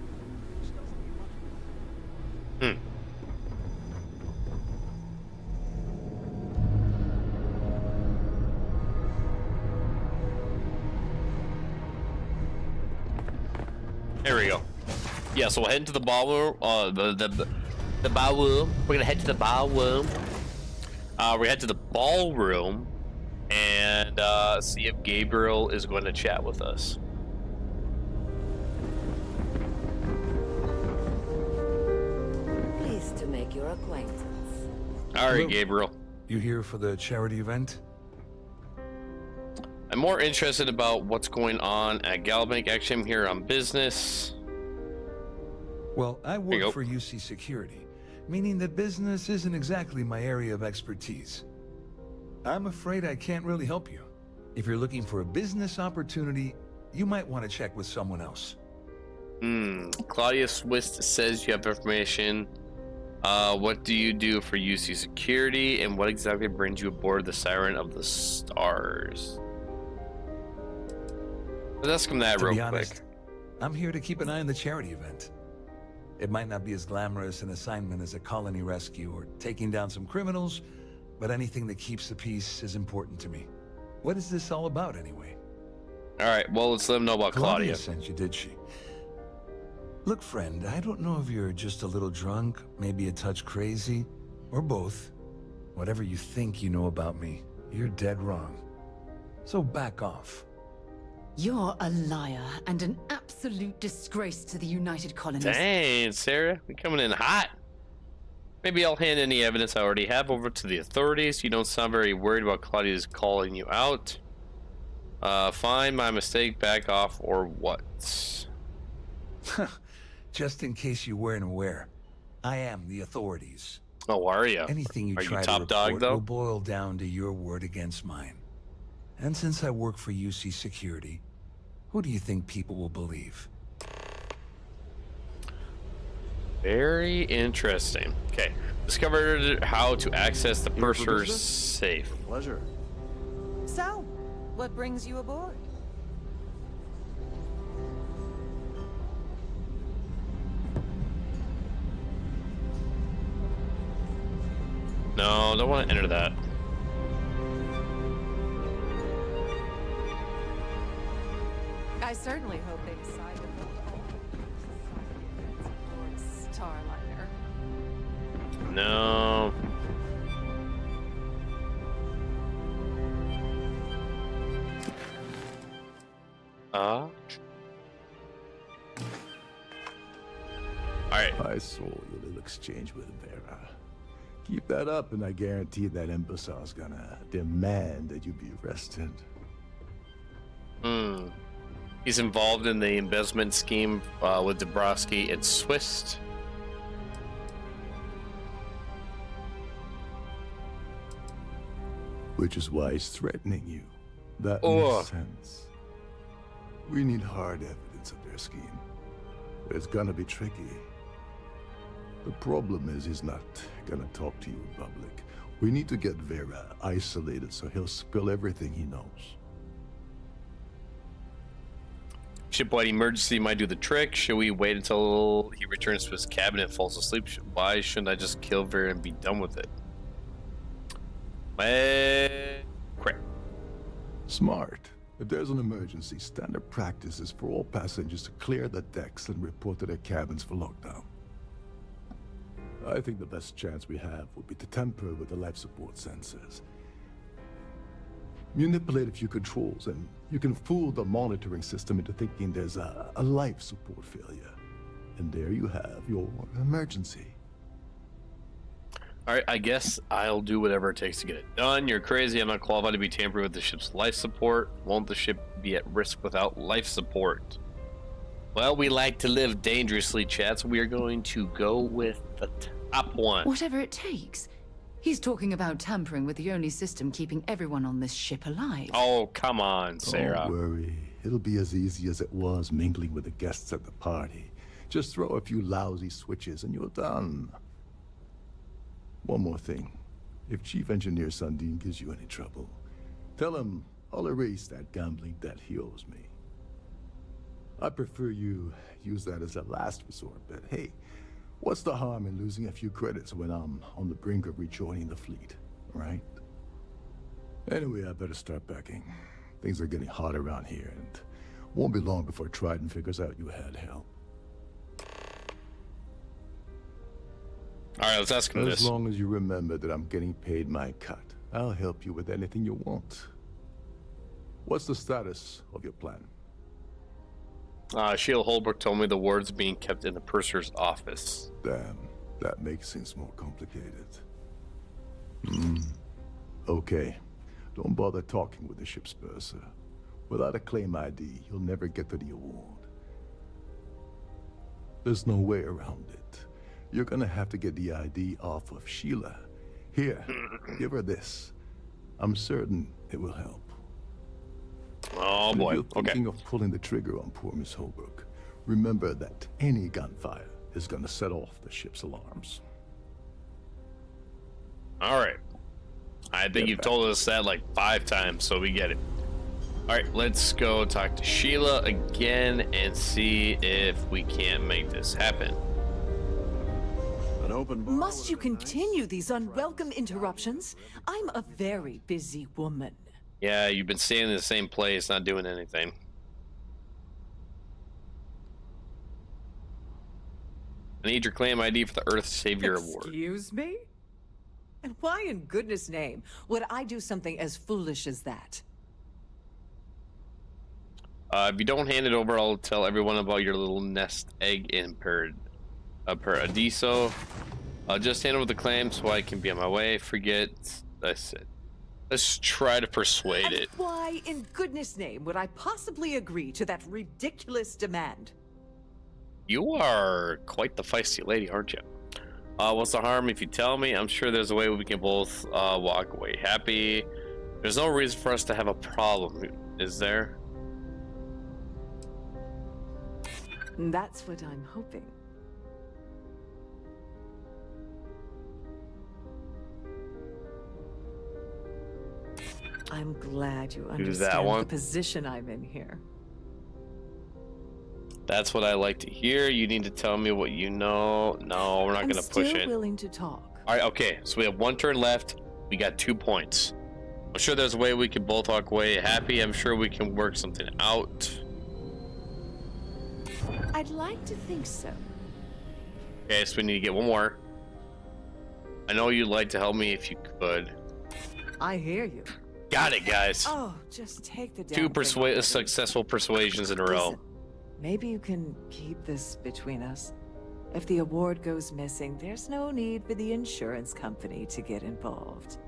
There we go. Yeah, so we'll head into the ballroom. The ballroom. We're gonna head to the ballroom. We head to the ballroom and see if Gabriel is going to chat with us. Pleased to make your acquaintance. All right, Gabriel. You here for the charity event? I'm more interested about what's going on at Galbank. Actually, I'm here on business. Well, I work for UC Security, meaning that business isn't exactly my area of expertise. I'm afraid I can't really help you. If you're looking for a business opportunity, you might want to check with someone else. Claudia Swiss says you have information. What do you do for UC Security, and what exactly brings you aboard the Siren of the Stars? Let's ask him that real quick. I'm here to keep an eye on the charity event. It might not be as glamorous an assignment as a colony rescue or taking down some criminals, but anything that keeps the peace is important to me. What is this all about, anyway? All right, well, let's let him know about Claudia. Sent you, did she? Look, friend, I don't know if you're just a little drunk, maybe a touch crazy, or both. Whatever you think you know about me, you're dead wrong. So back off. You're a liar and an absolute disgrace to the United Colonies. Dang, Sarah, we're coming in hot. Maybe I'll hand any evidence I already have over to the authorities. You don't sound very worried about Claudia's calling you out. Fine, my mistake, back off, or what? Just in case you weren't aware, I am the authorities. Oh, are you? Anything you try to report will boil down to your word against mine. And since I work for UC Security, who do you think people will believe? Very interesting. Okay. Discovered how to access the purser's safe. Pleasure. So, what brings you aboard? No, don't want to enter that. I certainly hope they decide to build all the Starliner. No. Alright. I saw your little exchange with Vera. Keep that up and I guarantee that imbecile's gonna demand that you be arrested. He's involved in the embezzlement scheme with Dabrowski and Swiss. Which is why he's threatening you. That makes sense. We need hard evidence of their scheme. But it's gonna be tricky. The problem is he's not gonna talk to you in public. We need to get Vera isolated so he'll spill everything he knows. Shipwide emergency might do the trick. Should we wait until he returns to his cabin and falls asleep? Why shouldn't I just kill Vera and be done with it? Crap. Smart. If there's an emergency, standard practice is for all passengers to clear the decks and report to their cabins for lockdown. I think the best chance we have would be to tamper with the life support sensors. Manipulate a few controls, and you can fool the monitoring system into thinking there's a life support failure. And there you have your emergency. Alright, I guess I'll do whatever it takes to get it done. You're crazy. I'm not qualified to be tampering with the ship's life support. Won't the ship be at risk without life support? Well, we like to live dangerously, chat, so we are going to go with the top one. Whatever it takes. He's talking about tampering with the only system keeping everyone on this ship alive. Oh, come on, Sarah. Don't worry. It'll be as easy as it was mingling with the guests at the party. Just throw a few lousy switches and you're done. One more thing. If Chief Engineer Sundin gives you any trouble, tell him I'll erase that gambling debt he owes me. I prefer you use that as a last resort, but hey, what's the harm in losing a few credits when I'm on the brink of rejoining the fleet, right? Anyway, I better start packing. Things are getting hot around here, and won't be long before Trident figures out you had help. Alright, let's ask him this. As long as you remember that I'm getting paid my cut, I'll help you with anything you want. What's the status of your plan? Sheila Holbrook told me the ward's being kept in the purser's office. Damn, that makes things more complicated. Okay, don't bother talking with the ship's purser. Without a claim ID, you'll never get to the award. There's no way around it. You're gonna have to get the ID off of Sheila. Here, give her this. I'm certain it will help. Oh boy, if you're thinking of pulling the trigger on poor Miss Holbrook, remember that any gunfire is gonna set off the ship's alarms. Alright. I think you've told us that like 5 times, so we get it. Alright, let's go talk to Sheila again and see if we can't make this happen. An open bar. Must you continue these unwelcome interruptions? I'm a very busy woman. Yeah, you've been staying in the same place, not doing anything. I need your claim ID for the Earth Savior Award. Excuse me? And why in goodness name would I do something as foolish as that? If you don't hand it over, I'll tell everyone about your little nest egg in Paradiso. Just hand over the claim so I can be on my way. Forget I said. Let's try to persuade it. Why in goodness name would I possibly agree to that ridiculous demand? You are quite the feisty lady, aren't you? What's the harm if you tell me? I'm sure there's a way we can both walk away happy. There's no reason for us to have a problem, is there? That's what I'm hoping. I'm glad you understand the position I'm in here. That's what I like to hear. You need to tell me what you know. No, we're not going to push it. I'm still willing to talk. All right, okay. So we have 1 turn left. We got 2 points. I'm sure there's a way we can both walk away happy. I'm sure we can work something out. I'd like to think so. Okay, so we need to get 1 more. I know you'd like to help me if you could. I hear you. Got it, guys. Oh, just take the 2 successful persuasions in a row. Listen, maybe you can keep this between us. If the award goes missing, there's no need for the insurance company to get involved.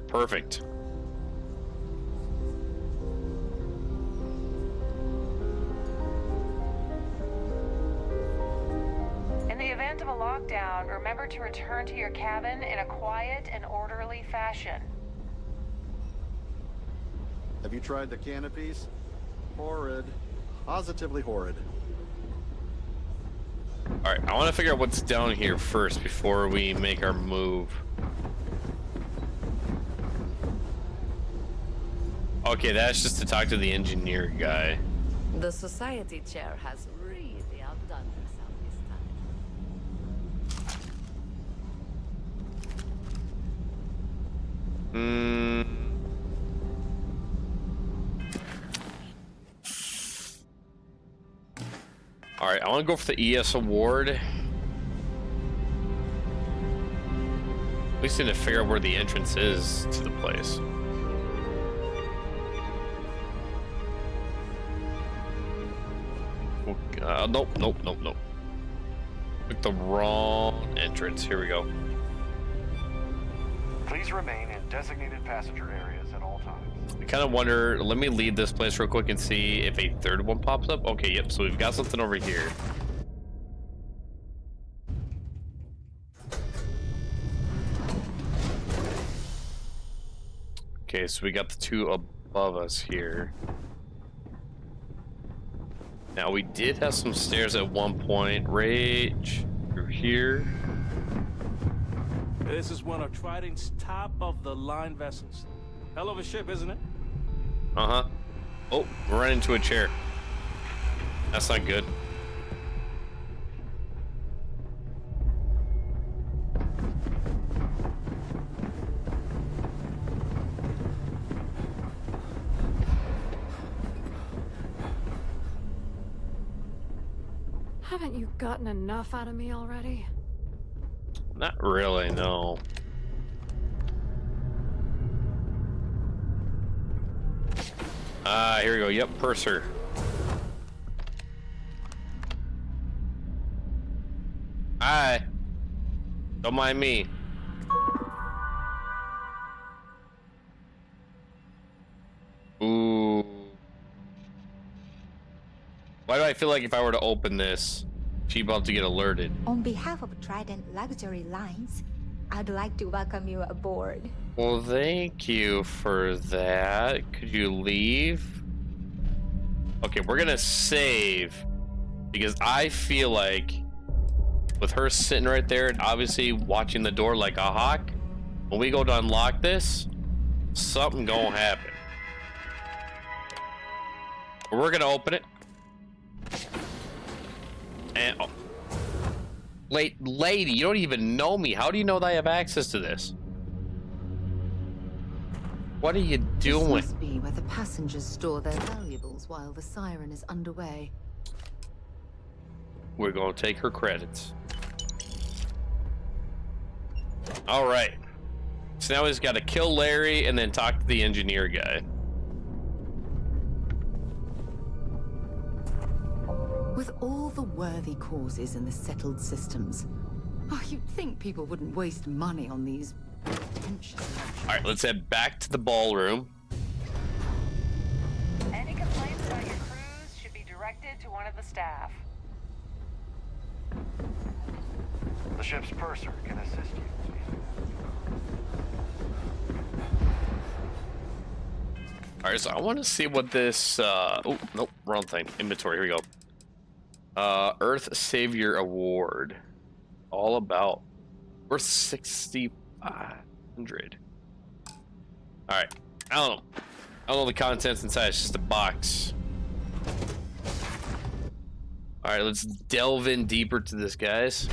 Perfect. In the event event of a lockdown, remember to return to your cabin in a quiet and orderly fashion. Have you tried the canopies? Horrid. Positively horrid. Alright, I want to figure out what's down here first before we make our move. Okay, that's just to talk to the engineer guy. The society chair has really outdone herself this time. Alright, I want to go for the ES award. We just need to figure out where the entrance is to the place. Nope. With the wrong entrance. Here we go. Please remain in designated passenger areas at all times. I kind of wonder, let me lead this place real quick and see if a third one pops up. Okay, yep, so we've got something over here. Okay, so we got the two above us here. Now, we did have some stairs at one point, right through here. This is one of Trident's top-of-the-line vessels. Hell of a ship, isn't it? Uh-huh. Oh, we're running into a chair. That's not good. Haven't you gotten enough out of me already? Not really, no. Here we go. Yep, purser. Hi. Don't mind me. Ooh. Why do I feel like if I were to open this, she's about to get alerted? On behalf of Trident Luxury Lines, I'd like to welcome you aboard. Well, thank you for that. Could you leave? Okay, we're gonna save because I feel like with her sitting right there and obviously watching the door like a hawk, when we go to unlock this, something gonna happen. We're gonna open it. And oh, lady, you don't even know me. How do you know that I have access to this? What are you doing? This must be where the passengers store their valuables while the siren is underway. We're gonna take her credits. All right. So now he's got to kill Larry and then talk to the engineer guy. With all the worthy causes in the settled systems, you'd think people wouldn't waste money on these pretentious... All right, let's head back to the ballroom. Any complaints about your cruise should be directed to one of the staff. The ship's purser can assist you. All right, so I want to see what this... oh, nope, wrong thing. Inventory, here we go. Earth Savior Award. All about. Worth 6,500. All right, I don't know. I don't know the contents inside. It's just a box. All right, let's delve in deeper to this, guys.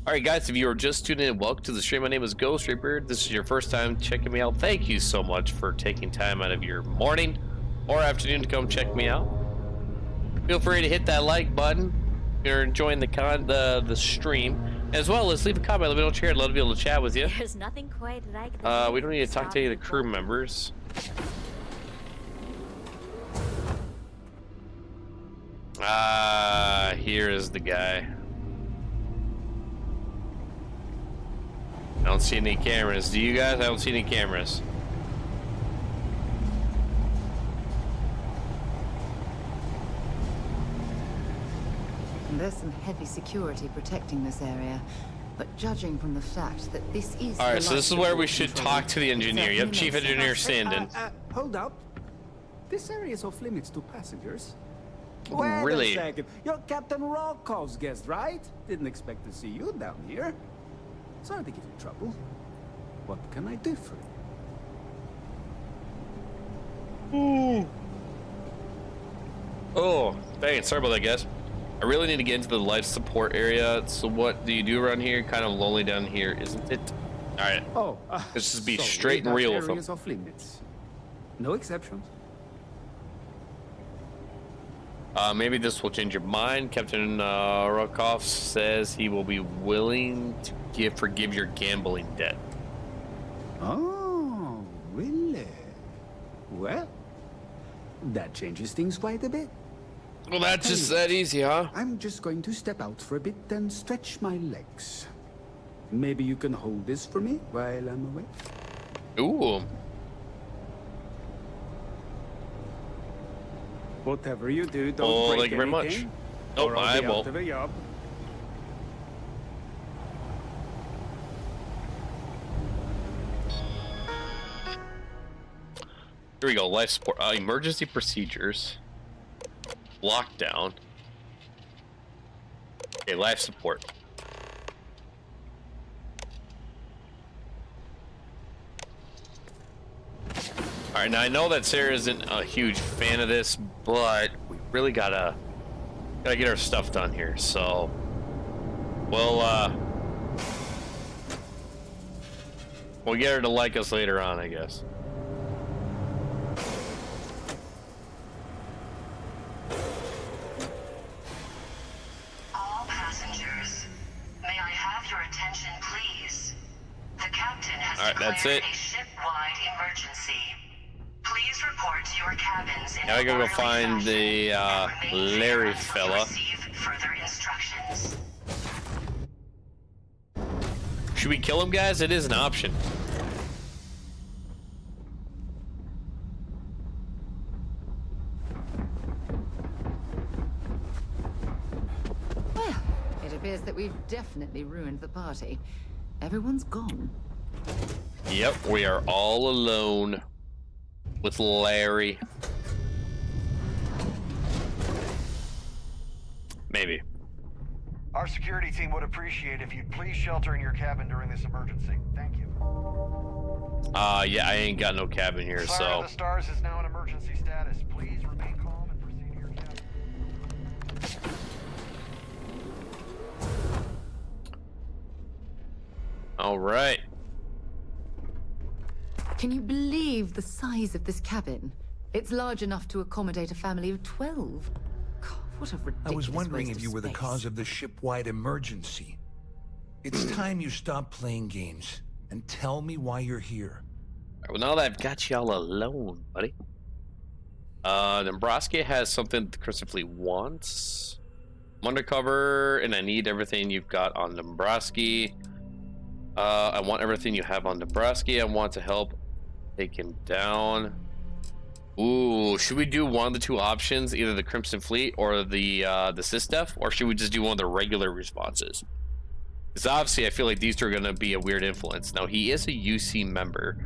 All right, guys, if you are just tuning in, welcome to the stream. My name is Ghost Reaper. This is your first time checking me out. Thank you so much for taking time out of your morning or afternoon to come check me out. Feel free to hit that like button if you're enjoying the stream, as well as leave a comment. Let me know what you heard. Love to be able to chat with you. There's nothing quite like We don't need to talk to any of the crew members. Here is the guy. I don't see any cameras. Do you guys? I don't see any cameras. There's some heavy security protecting this area, but judging from the fact that this is... Alright, so this is where we should talk to the engineer. You have Chief Engineer Sandin. Hold up. This area is off limits to passengers. Really? Wait a second. You're Captain Rokov's guest, right? Didn't expect to see you down here. Sorry to give you trouble. What can I do for you? Ooh. Oh, dang it. Sorry about that, guys. I really need to get into the life support area. So what do you do around here? Kind of lonely down here, isn't it? All right. Oh, let's just be so straight and real with them. areas off limits. No exceptions. Maybe this will change your mind. Captain Rokov says he will be willing to forgive your gambling debt. Oh, really? Well, that changes things quite a bit. Well, that's just that easy, huh? I'm just going to step out for a bit and stretch my legs. Maybe you can hold this for me while I'm away? Ooh. Whatever you do, don't break thank you very much. anything, Nope, or I'll I be won't. out of a job. Here we go. Life support. Emergency procedures. Lockdown. Okay, life support. Alright, now I know that Sarah isn't a huge fan of this, but we really gotta get our stuff done here, so we'll get her to like us later on, I guess. All passengers, may I have your attention, please? The captain has declared a ship-wide emergency. Please report to your cabins in Now I gotta go find the Larry fella. receive further instructions. Should we kill him, guys? It is an option. Well, it appears that we've definitely ruined the party. Everyone's gone. Yep, we are all alone with Larry. Maybe. Our security team would appreciate if you'd please shelter in your cabin during this emergency. Thank you. Yeah, I ain't got no cabin here, Siren so. of the Stars is now in emergency status. Please remain calm and proceed to your cabin. All right. Can you believe the size of this cabin? It's large enough to accommodate a family of 12. God, what a ridiculous I was wondering waste if you of were the space. cause of the ship-wide emergency. It's time you stop playing games and tell me why you're here. Well, now that I've got you all alone, buddy. Nebraska has something the Christopher Fleet wants. I'm undercover, and I need everything you've got on Nebraska. I want everything you have on Nebraska. I want to help take him down. Ooh, should we do one of the two options, either the Crimson Fleet or the SysDef, or should we just do one of the regular responses? Because obviously, I feel like these two are going to be a weird influence. Now, he is a UC member,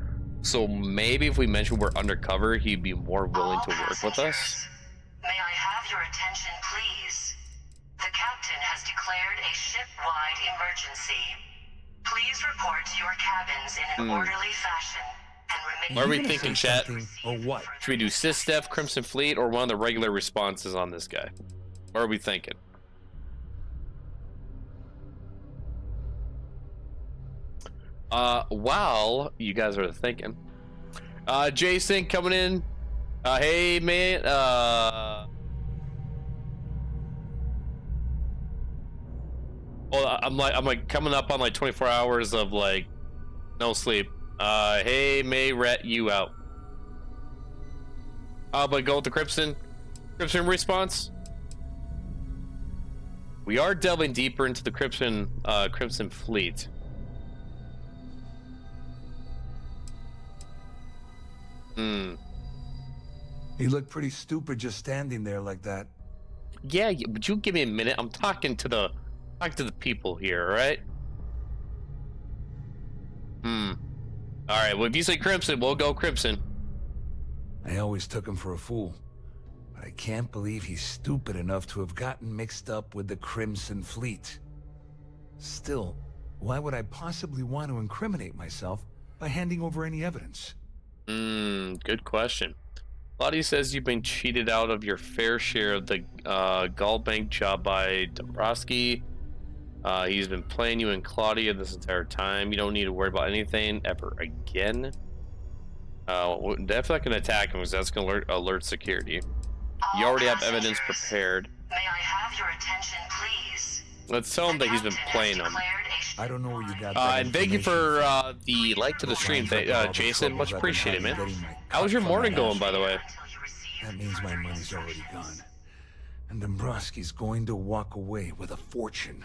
so maybe if we mention we're undercover, he'd be more willing to work with us. May I have your attention, please? The captain has declared a ship-wide emergency. Please report to your cabins in an orderly fashion and remain. What are we thinking, chat? Or what? Should we do SysDef, Crimson Fleet, or one of the regular responses on this guy? What are we thinking? While you guys are thinking, Jason coming in. Hey man, well, I'm like coming up on like 24 hours of like no sleep. Hey May, rat you out. But go with the Crimson response. We are delving deeper into the Crimson Fleet. He looked pretty stupid just standing there like that. Yeah, would you give me a minute? I'm talking to the people here, all right? All right, well, if you say Crimson, we'll go Crimson. I always took him for a fool, but I can't believe he's stupid enough to have gotten mixed up with the Crimson Fleet. Still, why would I possibly want to incriminate myself by handing over any evidence? Good question. Claudia says you've been cheated out of your fair share of the Gallbank job by Dombrowski. He's been playing you and Claudia this entire time. You don't need to worry about anything ever again. We're definitely not going to attack him because that's going to alert security. You already have evidence prepared. May I have your attention, please? Let's tell him that he's been playing them. I don't know where you got that and thank you for the like to the stream, Jason. Much appreciated, man. How's your morning going, by the way? That means my money's already gone. And Dombrowski's going to walk away with a fortune.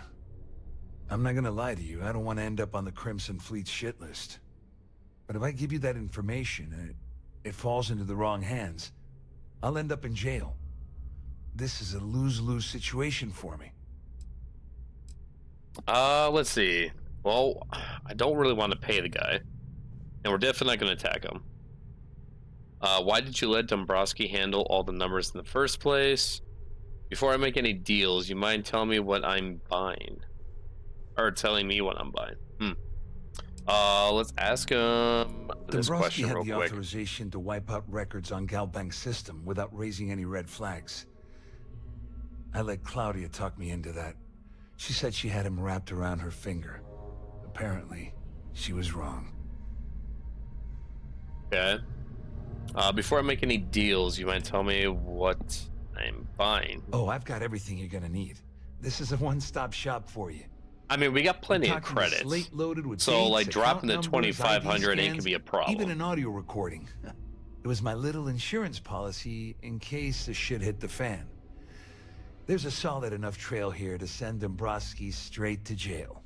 I'm not gonna lie to you, I don't want to end up on the Crimson Fleet shit list. But if I give you that information and it falls into the wrong hands, I'll end up in jail. This is a lose-lose situation for me. Let's see. Well, I don't really want to pay the guy. And we're definitely not going to attack him. Why did you let Dombrowski handle all the numbers in the first place? Before I make any deals, you mind telling me what I'm buying? Or telling me what I'm buying? Let's ask him this question real quick. Dombrowski had the authorization to wipe out records on Gallbank's system without raising any red flags. I let Claudia talk me into that. She said she had him wrapped around her finger. Apparently, she was wrong. Okay. Before I make any deals, you might tell me what I'm buying. Oh, I've got everything you're gonna need. This is a one-stop shop for you. I mean, we got plenty of credits. Loaded with so, dates, like, dropping the numbers, 2,500 ain't ID gonna be a problem. Even an audio recording. It was my little insurance policy in case the shit hit the fan. There's a solid enough trail here to send Dombrowski straight to jail.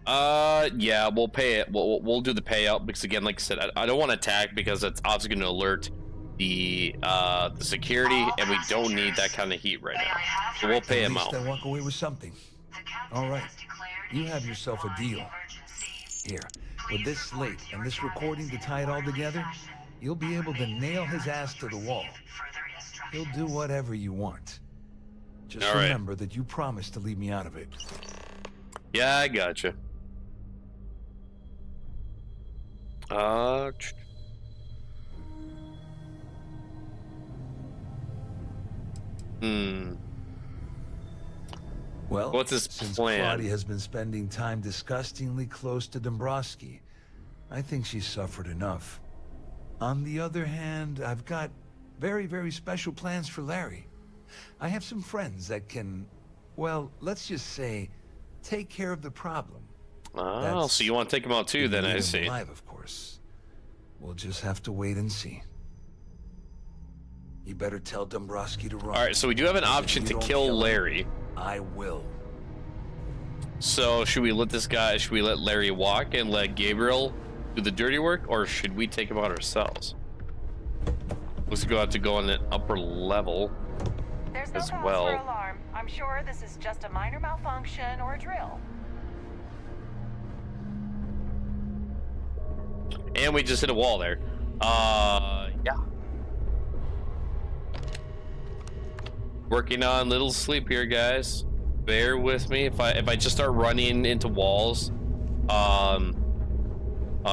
Yeah, we'll pay it. We'll do the payout because, again, like I said, I don't want to attack because it's obviously going to alert the security, and we don't need that kind of heat right now. So we'll pay him out. At least I walk away with something. All right, you have yourself a deal. Here, with this slate and this recording to tie it all together, you'll be able to nail his ass to the wall. He'll do whatever you want. Just remember that you promised to leave me out of it. Yeah, I gotcha. Well, what's his since plan? Claudia has been spending time disgustingly close to Dombrowski, I think she's suffered enough. On the other hand, I've got very, very special plans for Larry. I have some friends that can, well, let's just say, take care of the problem. Oh, so you want to take him out too, then, I see. Alive, of course. We'll just have to wait and see. You better tell Dombrowski to run. All right, so we do have an option to kill Larry. I will. So should we let Larry walk and let Gabriel do the dirty work, or should we take him out ourselves? Let's go out to go on an upper level. There's no as cause well. for alarm. I'm sure this is just a minor malfunction or a drill. And we just hit a wall there. Yeah. Working on little sleep here, guys. Bear with me. If I just start running into walls,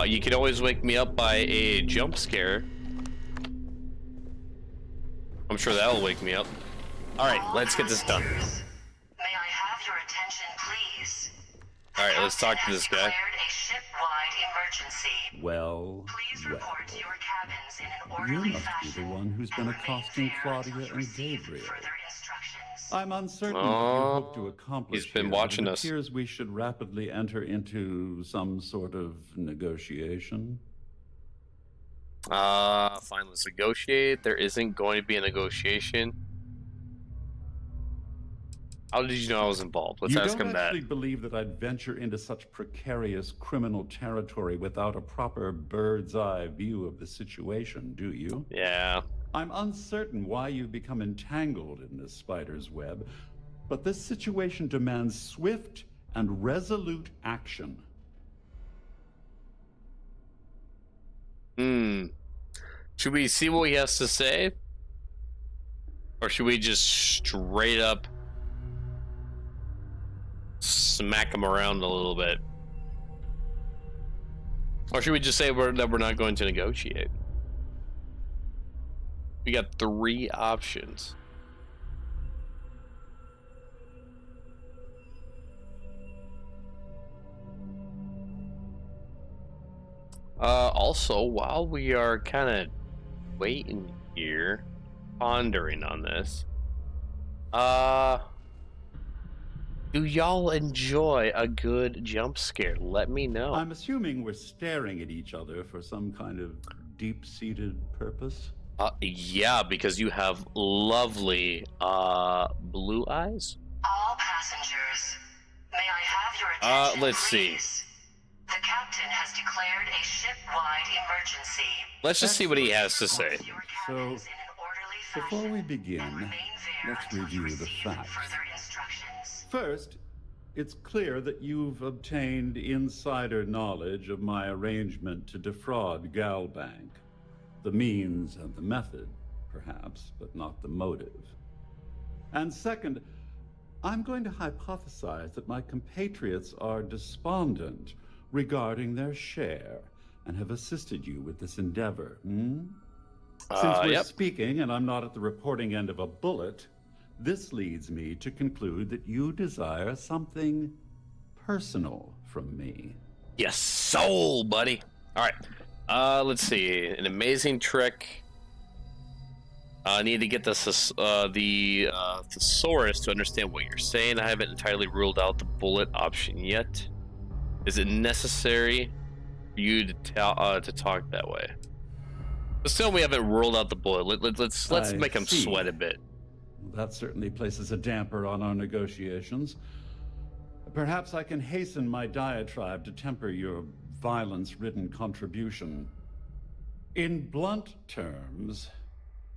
you can always wake me up by a jump scare. I'm sure that'll wake me up. All right, let's get this done. May I have your attention, please? All right, let's talk to this guy. A ship-wide emergency. Well, Please report to your cabins in an you orderly must be fashion. the one who's been accosting Claudia and Gabriel. I'm uncertain what you Oh, hope to accomplish. he's been here, but watching it us. appears we should rapidly enter into some sort of negotiation. Fine, let's negotiate. There isn't going to be a negotiation. How did you know I was involved? Let's ask him that. You don't actually believe that I'd venture into such precarious criminal territory without a proper bird's-eye view of the situation, do you? Yeah. I'm uncertain why you've become entangled in this spider's web, but this situation demands swift and resolute action. Should we see what he has to say? Or should we just straight up smack him around a little bit? Or should we just say that we're not going to negotiate? We got 3 options. Also, while we are kind of waiting here, pondering on this, do y'all enjoy a good jump scare? Let me know. I'm assuming we're staring at each other for some kind of deep-seated purpose? Yeah, because you have lovely, blue eyes. All passengers, may I have your attention, let's see. please? The captain has declared a ship-wide emergency. Let's just see what he has to say. So, before we begin, let's review the facts. First, it's clear that you've obtained insider knowledge of my arrangement to defraud Galbank. The means and the method, perhaps, but not the motive. And second, I'm going to hypothesize that my compatriots are despondent regarding their share and have assisted you with this endeavor. Since we're speaking and I'm not at the reporting end of a bullet, this leads me to conclude that you desire something personal from me. Yes, soul, buddy. All right. Let's see. An amazing trick. I need to get the thesaurus to understand what you're saying. I haven't entirely ruled out the bullet option yet. Is it necessary for you to talk that way? But still, we haven't ruled out the bullet. Let's make him sweat a bit. That certainly places a damper on our negotiations. Perhaps I can hasten my diatribe to temper your violence-ridden contribution. In blunt terms,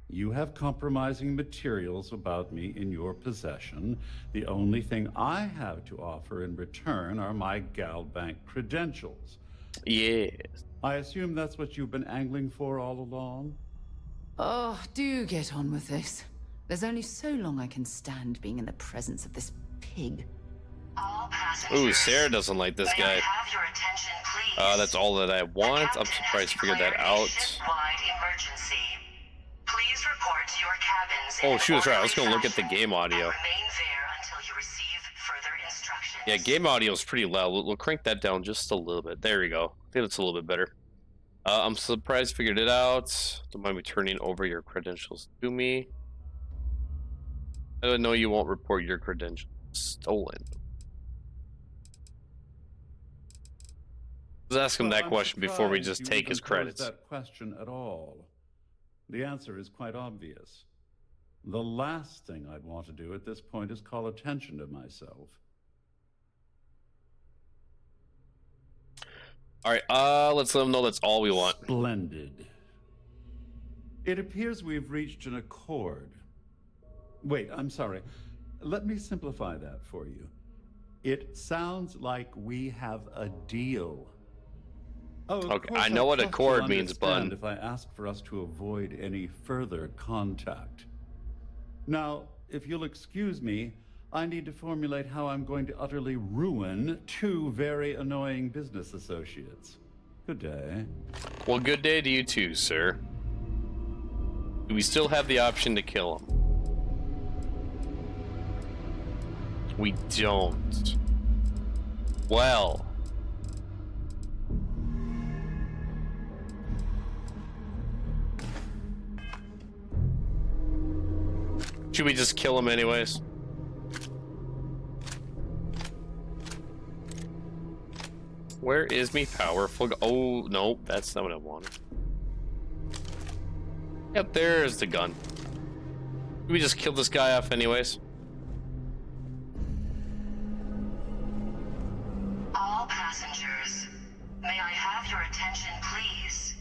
you have compromising materials about me in your possession. The only thing I have to offer in return are my Galbank credentials. Yes. I assume that's what you've been angling for all along? Oh, do get on with this. There's only so long I can stand being in the presence of this pig. Ooh, Sarah doesn't like this guy. That's all that I want. I'm surprised to figure that out. Please report to your cabins. Oh, she was right. I was going to look at the game audio. Remain there until you receive further instructions. Yeah, game audio is pretty loud. We'll crank that down just a little bit. There we go. I think it's a little bit better. I'm surprised I figured it out. Don't mind me turning over your credentials to me. I know you won't report your credentials stolen. Let's ask him that question before we just take his credits. That question at all. The answer is quite obvious. The last thing I'd want to do at this point is call attention to myself. All right, let's let them know that's all we want. Splendid. It appears we've reached an accord. Wait, I'm sorry. Let me simplify that for you. It sounds like we have a deal. Oh, okay, I know what accord means, bud. If I ask for us to avoid any further contact. Now, if you'll excuse me, I need to formulate how I'm going to utterly ruin 2 very annoying business associates. Good day. Well, good day to you too, sir. Do we still have the option to kill him? We don't. Well. Should we just kill him anyways? Where is me powerful? Oh, no, that's not what I wanted. Yep, there's the gun. Should we just kill this guy off anyways?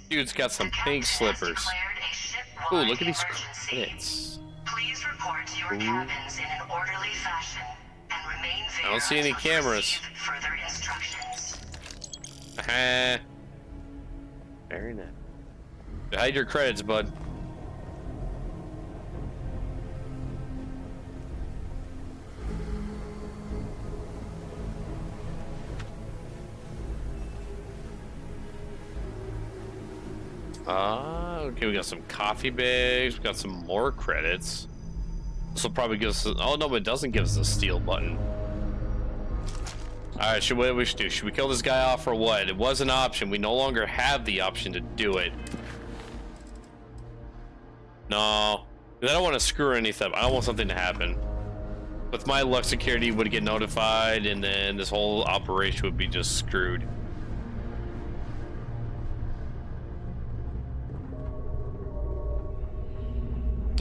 Dude's got some pink slippers. Ooh, look at these credits. Please report to your cabins in an orderly fashion and remain there. I don't see any until you cameras. receive further instructions. Very nice. Hide your credits, bud. Okay, we got some coffee bags. We got some more credits. This will probably give us. Oh no, but it doesn't give us a steal button. All right, what we should do? Should we kill this guy off or what? It was an option. We no longer have the option to do it. No, I don't want to screw anything up. I don't want something to happen. With my luck, security would get notified, and then this whole operation would be just screwed.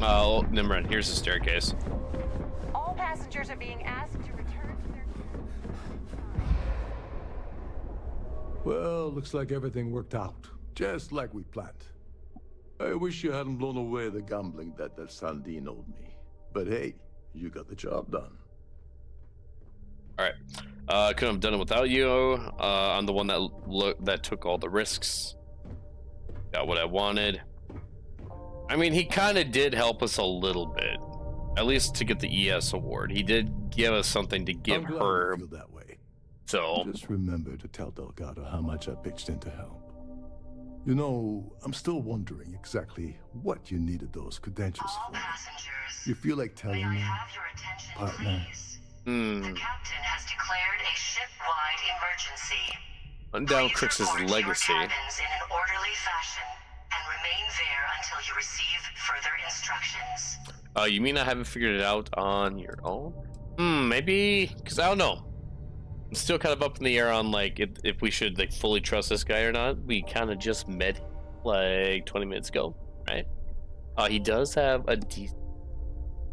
Oh, never mind. Here's the staircase. All passengers are being asked to return to their... Well, looks like everything worked out. Just like we planned. I wish you hadn't blown away the gambling debt that Sandine owed me. But hey, you got the job done. Alright. Couldn't have done it without you. I'm the one that took all the risks. Got what I wanted. I mean, he kind of did help us a little bit. At least to get the ES award. He did give us something to give her. You feel that way. So just remember to tell Delgado how much I pitched in to help. You know, I'm still wondering exactly what you needed those credentials for. You feel like telling me, partner? The captain has declared a ship-wide emergency. Undown Crix's legacy. Cabins in an orderly fashion and remain there until you receive further instructions. You mean I haven't figured it out on your own? Maybe, because I don't know. I'm still kind of up in the air on like if we should like fully trust this guy or not. We kind of just met like 20 minutes ago, right? He does have a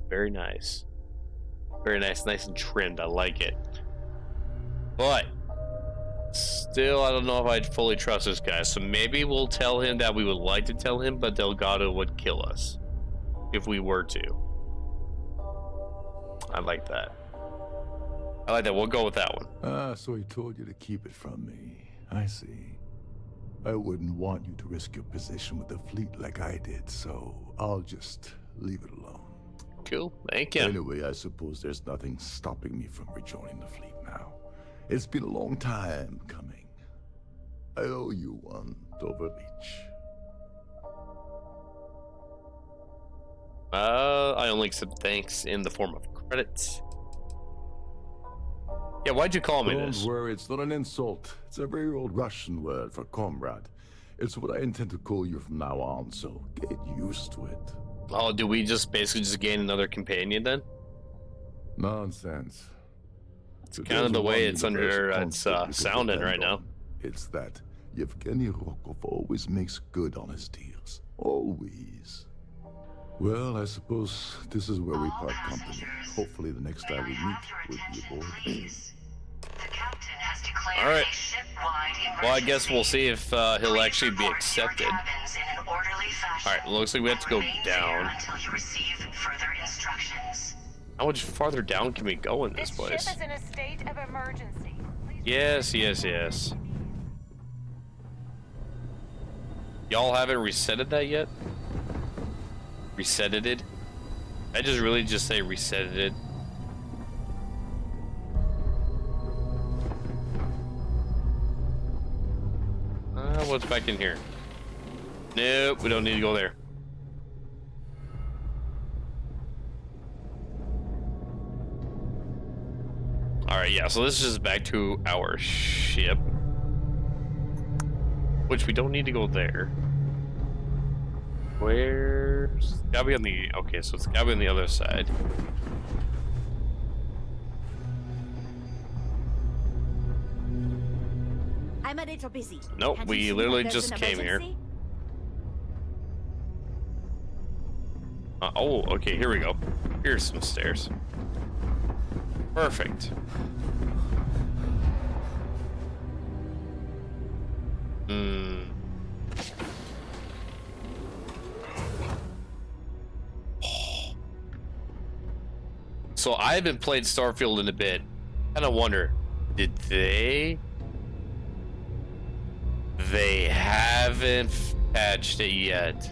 very nice, nice and trimmed. I like it, but still, I don't know if I'd fully trust this guy. So maybe we'll tell him that we would like to tell him, but Delgado would kill us if we were to. I like that. I like that. We'll go with that one. So he told you to keep it from me. I see. I wouldn't want you to risk your position with the fleet like I did, so I'll just leave it alone. Cool. Thank you. Anyway, I suppose there's nothing stopping me from rejoining the fleet now. It's been a long time coming. I owe you one, Overreach. I only accept thanks in the form of credits. Yeah, why'd you call me this? Don't worry, it's not an insult. It's a very old Russian word for comrade. It's what I intend to call you from now on, so get used to it. Oh, do we just basically just gain another companion then? Nonsense. It's kind of the way it's sounding right now. It's that Yevgeny Rokov always makes good on his deals. Always. Well, I suppose this is where we part company. Hopefully the next time we meet, we'll be aboard. All right. Well, I guess we'll see if he'll actually be accepted. All right. Looks like we have to go down. How much farther down can we go in this place? Ship is in a state of emergency. Yes. Y'all haven't resetted that yet? Resetted it? I just really just say resetted it. What's back in here? Nope, we don't need to go there. Alright, yeah, so this is just back to our ship. Which we don't need to go there. Where's... Gotta be on the... Okay, so it's gotta be on the other side. I'm a little busy. Nope, we literally just came here. Oh, okay, here we go. Here's some stairs. Perfect. So I haven't played Starfield in a bit. Kind of wonder, did they? They haven't patched it yet.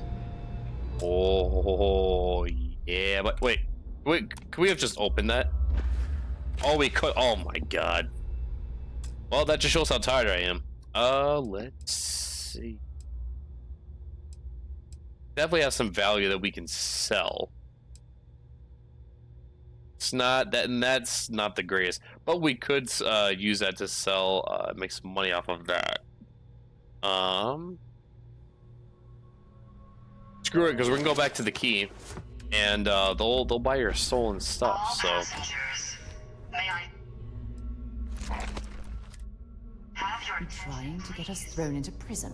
Oh yeah, but wait, can we have just opened that? Oh, we could. Oh my god. Well, that just shows how tired I am. Let's see. Definitely has some value that we can sell. It's not that, and that's not the greatest, but we could use that to sell, make some money off of that. Screw it, because we're gonna go back to the key, and they'll buy your stolen stuff. So. You're trying to get us thrown into prison.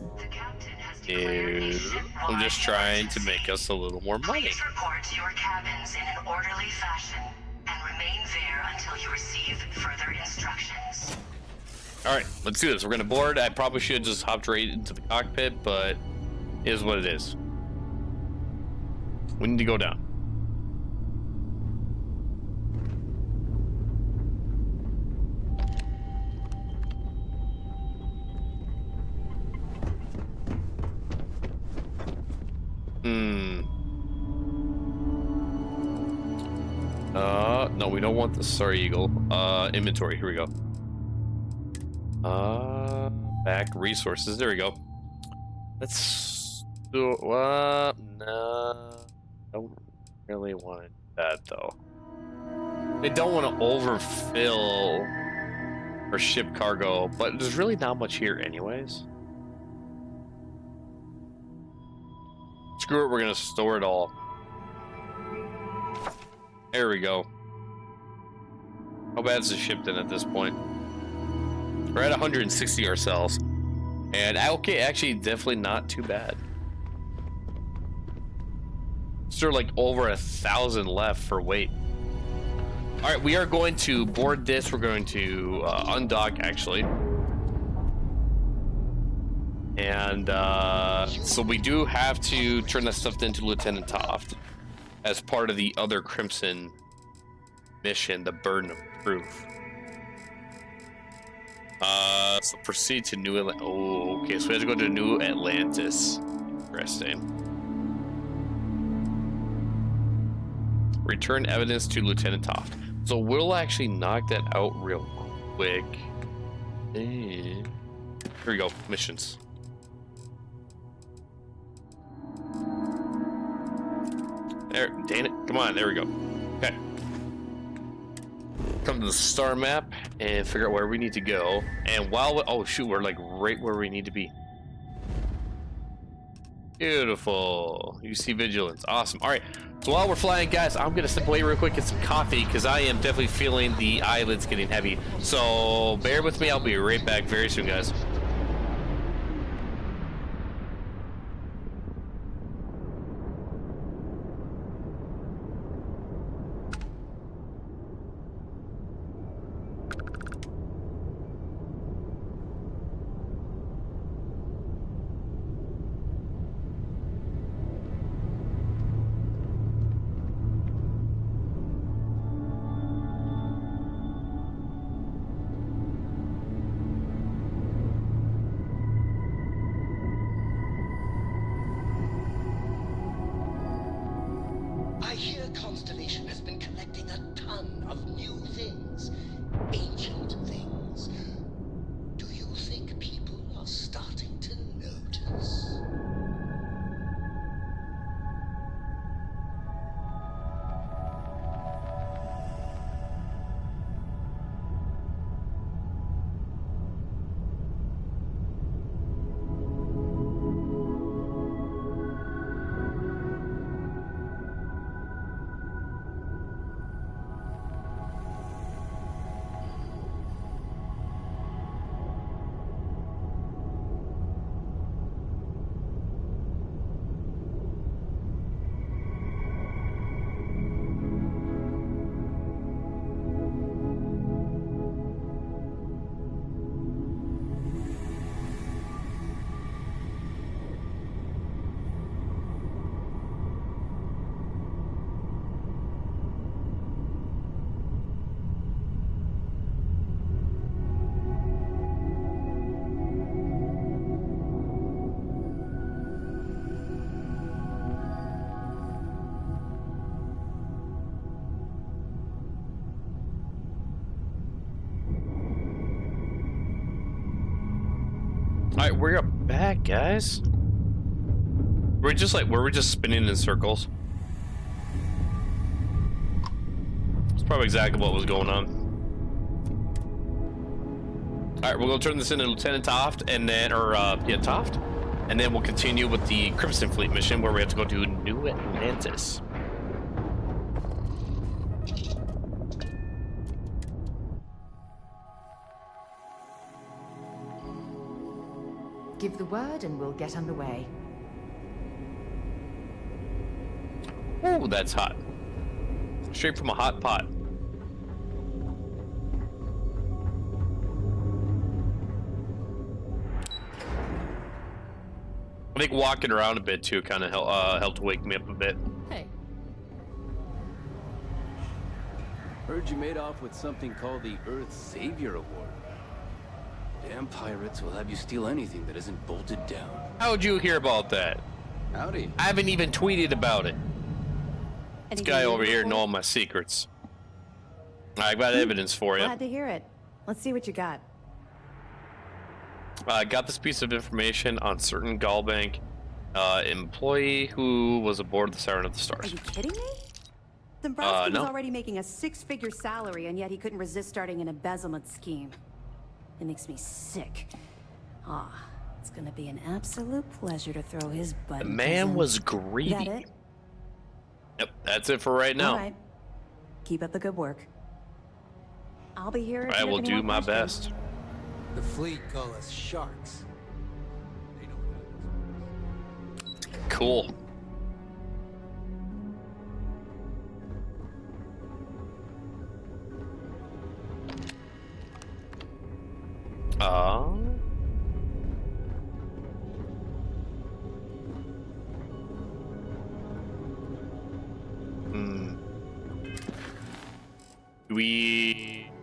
I'm just trying to make us a little more money. Please report to your cabins in an orderly fashion and remain there until you receive further instructions. Alright, let's do this. We're gonna board. I probably should have just hopped right into the cockpit, but it is what it is. We need to go down. No, we don't want the Star Eagle. Inventory, here we go. Back resources, there we go. Let's do, no, don't really want that though. They don't want to overfill or ship cargo, but there's really not much here anyways. Screw it, we're gonna store it all. There we go. How bad is it shipped in at this point? We're at 160 ourselves. And okay, actually definitely not too bad. Still like over 1,000 left for weight. Alright, we are going to board this. We're going to undock actually. And so we do have to turn that stuff into Lieutenant Toft as part of the other Crimson mission, the Burden of Proof. So proceed to New Atlantis. Oh, okay, so we have to go to New Atlantis. Interesting. Return evidence to Lieutenant Toft. So we'll actually knock that out real quick. Here we go, missions. There, dang it, come on, there we go. Okay. Come to the star map and figure out where we need to go. And while oh shoot, we're like right where we need to be. Beautiful. You see vigilance. Awesome. All right. So while we're flying, guys, I'm gonna step away real quick, get some coffee, because I am definitely feeling the eyelids getting heavy. So bear with me. I'll be right back very soon, guys. Alright, we're back, guys. Were we just spinning in circles? It's probably exactly what was going on. Alright, we're gonna turn this into Lieutenant Toft, and then, Toft. And then we'll continue with the Crimson Fleet mission, where we have to go to New Atlantis. Give the word and we'll get underway. Oh, that's hot. Straight from a hot pot. I think walking around a bit too kind of helped wake me up a bit. Hey. Heard you made off with something called the Earth Savior Award. Damn pirates will have you steal anything that isn't bolted down. How'd you hear about that? Howdy. I haven't even tweeted about it. This guy over here knows all my secrets. I got evidence for you. Glad to hear it. Let's see what you got. I got this piece of information on certain Gallbank employee who was aboard the Siren of the Stars. Are you kidding me? Dombrowski no. was already making a 6-figure salary, and yet he couldn't resist starting an embezzlement scheme. It makes me sick. It's gonna be an absolute pleasure to throw his butt. The man was greedy. That it? Yep, that's it for right now. All right. Keep up the good work. I'll be here. I will do my best. The fleet call us sharks. Cool.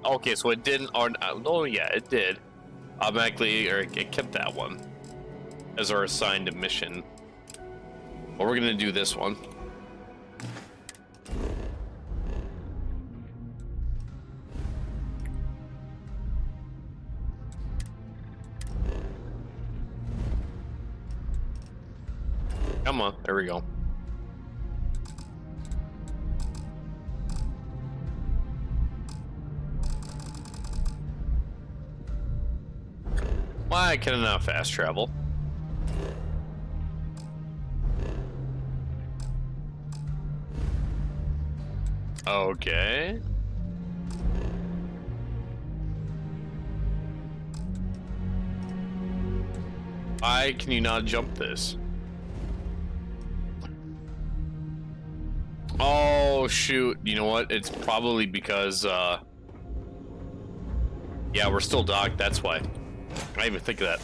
Okay, so it didn't. Oh yeah, it did. Automatically, or it kept that one as our assigned mission. But we're gonna do this one. Come on, there we go. Why can I not fast travel? Okay. Why can you not jump this? Oh shoot, you know what? It's probably because yeah, we're still docked, that's why. I didn't even think of that.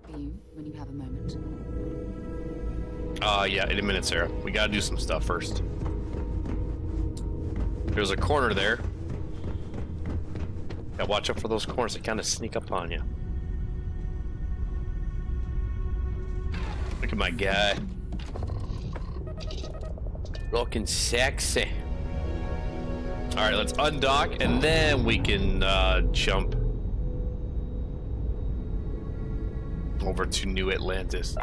For you, when you have a moment. Yeah, in a minute, Sarah. We gotta do some stuff first. There's a corner there. Gotta watch out for those corners that kind of sneak up on you. Look at my guy. Looking sexy. Alright, let's undock and then we can jump over to New Atlantis.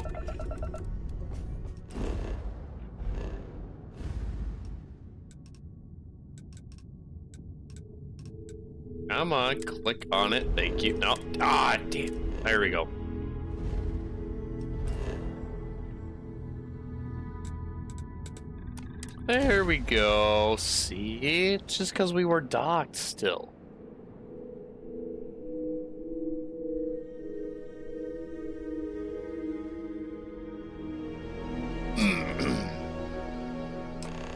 Come on, click on it. Thank you. No. Ah, damn. There we go. There we go. See? It's just because we were docked still.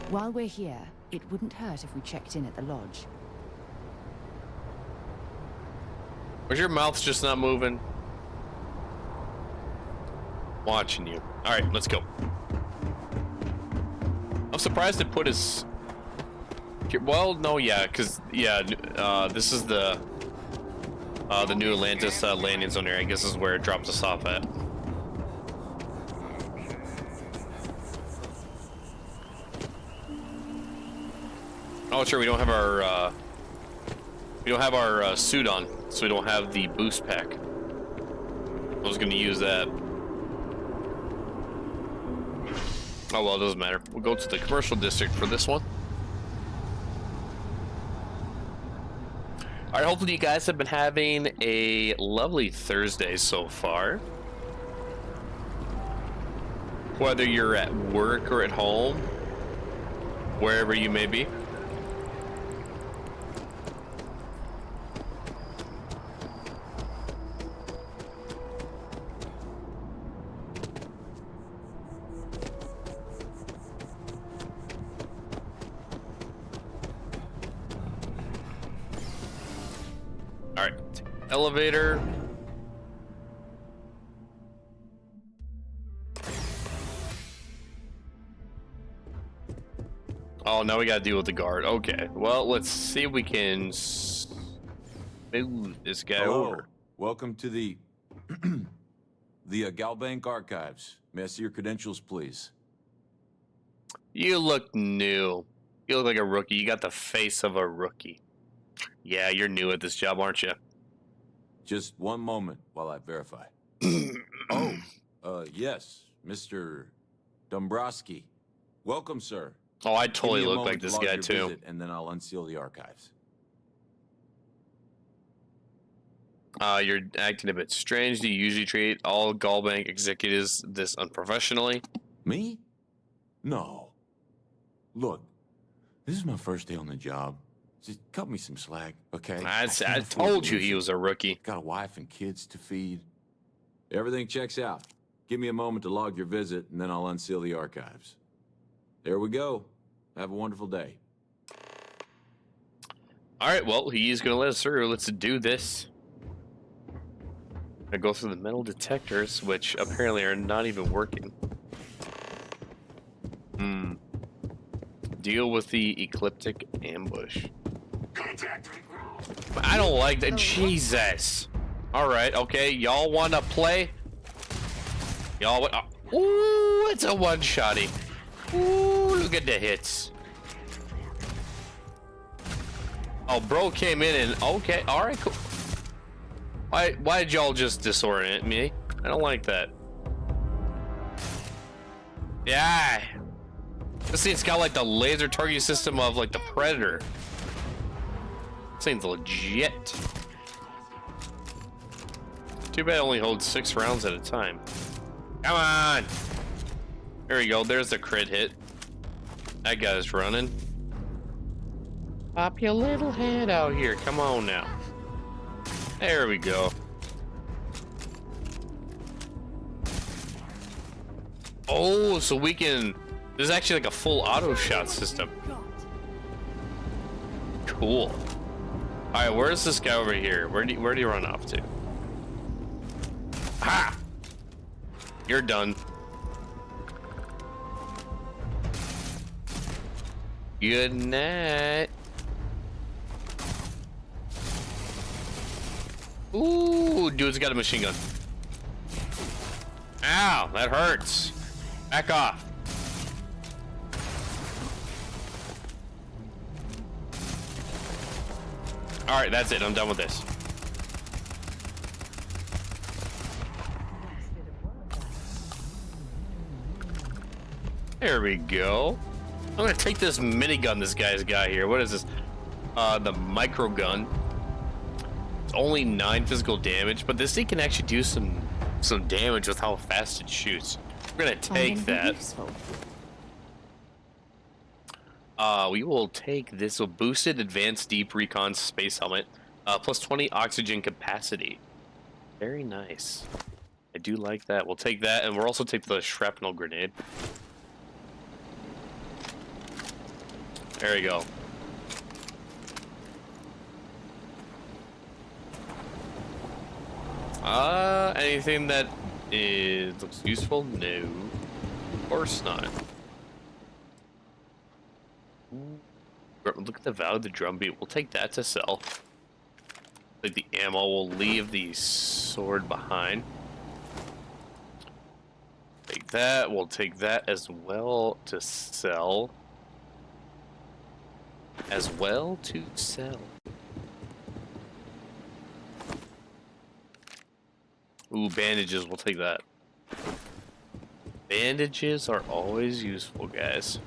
While we're here, it wouldn't hurt if we checked in at the lodge. Was your mouth just not moving? Watching you. Alright, let's go. I'm surprised it put his... Well, no, yeah, because, yeah, this is the New Atlantis landing zone area. I guess is where it drops us off at. Oh, sure, we don't have our suit on. so we don't have the boost pack. I was gonna use that. Oh well, it doesn't matter. We'll go to the commercial district for this one. Alright, hopefully you guys have been having a lovely Thursday so far. Whether you're at work or at home, wherever you may be. Alright, elevator. Oh, now we gotta deal with the guard. Okay, well, let's see if we can move this guy over. Welcome to the Galbank Archives. May I see your credentials, please? You look new. You look like a rookie. You got the face of a rookie. Yeah, you're new at this job, aren't you? Just one moment while I verify. Yes, Mr. Dombrowski. Welcome, sir. Oh, I totally look like this guy too. And then I'll unseal the archives. You're acting a bit strange. Do you usually treat all Galbank executives this unprofessionally? Me? No. Look, this is my first day on the job. Just cut me some slack, okay? I told you he was a rookie. Got a wife and kids to feed. Everything checks out. Give me a moment to log your visit, and then I'll unseal the archives. There we go. Have a wonderful day. All right, well, he's going to let us through. Let's do this. I go through the metal detectors, which apparently are not even working. Deal with the ecliptic ambush. I don't like that. Jesus. All right, okay. Y'all want to play? Y'all want... Ooh, it's a one-shotty. Ooh, look at the hits. Oh, bro came in and... Okay, all right, cool. Why did y'all just disorient me? I don't like that. Yeah. This thing's got like the laser targeting system of like the Predator. This thing's legit. Too bad it only holds 6 rounds at a time. Come on. There we go. There's the crit hit. That guy's running. Pop your little head out here. Come on now. There we go. Oh, so we can... There's actually like a full auto shot system. Cool. Alright, where's this guy over here? Where do you run off to? Ha! You're done. Good night. Ooh, dude's got a machine gun. Ow, that hurts. Back off. Alright, that's it. I'm done with this. There we go. I'm gonna take this minigun this guy's got here. What is this? The micro gun. It's only 9 physical damage, but this thing can actually do some damage with how fast it shoots. We're gonna take that. We will take this boosted advanced deep recon space helmet, plus 20 oxygen capacity. Very nice. I do like that. We'll take that, and we'll also take the shrapnel grenade. There we go. Anything that looks useful? No. Of course not. Look at the value of the drum beat. We'll take that to sell. Like the ammo, we'll leave the sword behind. Take that. We'll take that as well to sell. Ooh, bandages. We'll take that. Bandages are always useful, guys.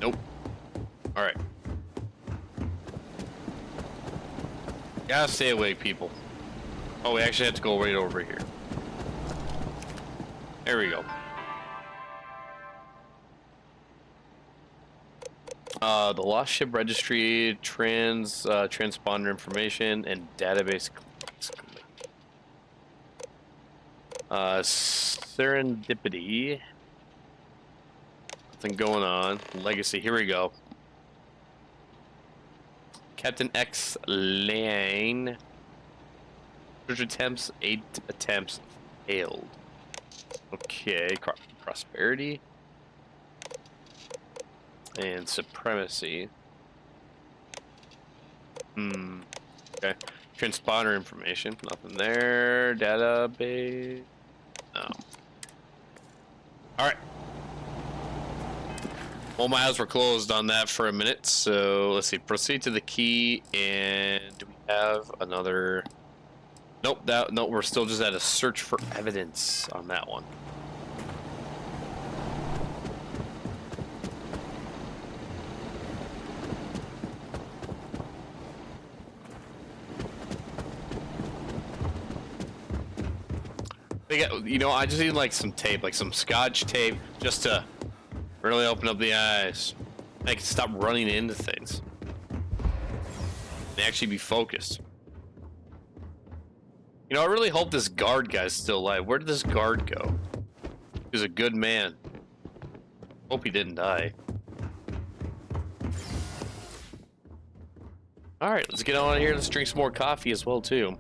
Nope. Alright. Gotta stay awake, people. Oh, we actually have to go right over here. There we go. The lost ship registry, transponder information, and database. Serendipity. Nothing going on. Legacy. Here we go. Captain X Lane. 8 attempts failed. Okay. Prosperity. And supremacy. Okay. Transponder information. Nothing there. Database. No. Alright. Well, my eyes were closed on that for a minute, so let's see. Proceed to the key, and do we have another? Nope. No, we're still just at a search for evidence on that one. You know, I just need like some tape, like some scotch tape, just to really open up the eyes. I can stop running into things and actually be focused. You know, I really hope this guard guy's still alive. Where did this guard go? He was a good man. Hope he didn't die. All right, let's get on here. Let's drink some more coffee as well, too.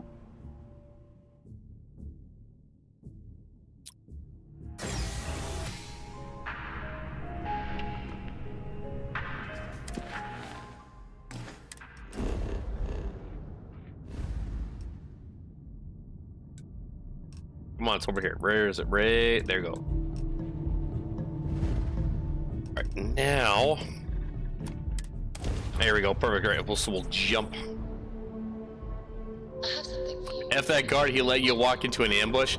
Come on, it's over here. Where is it? Right there. Go. All right, now. There we go. Perfect. All right, we'll jump. F that guard. He let you walk into an ambush.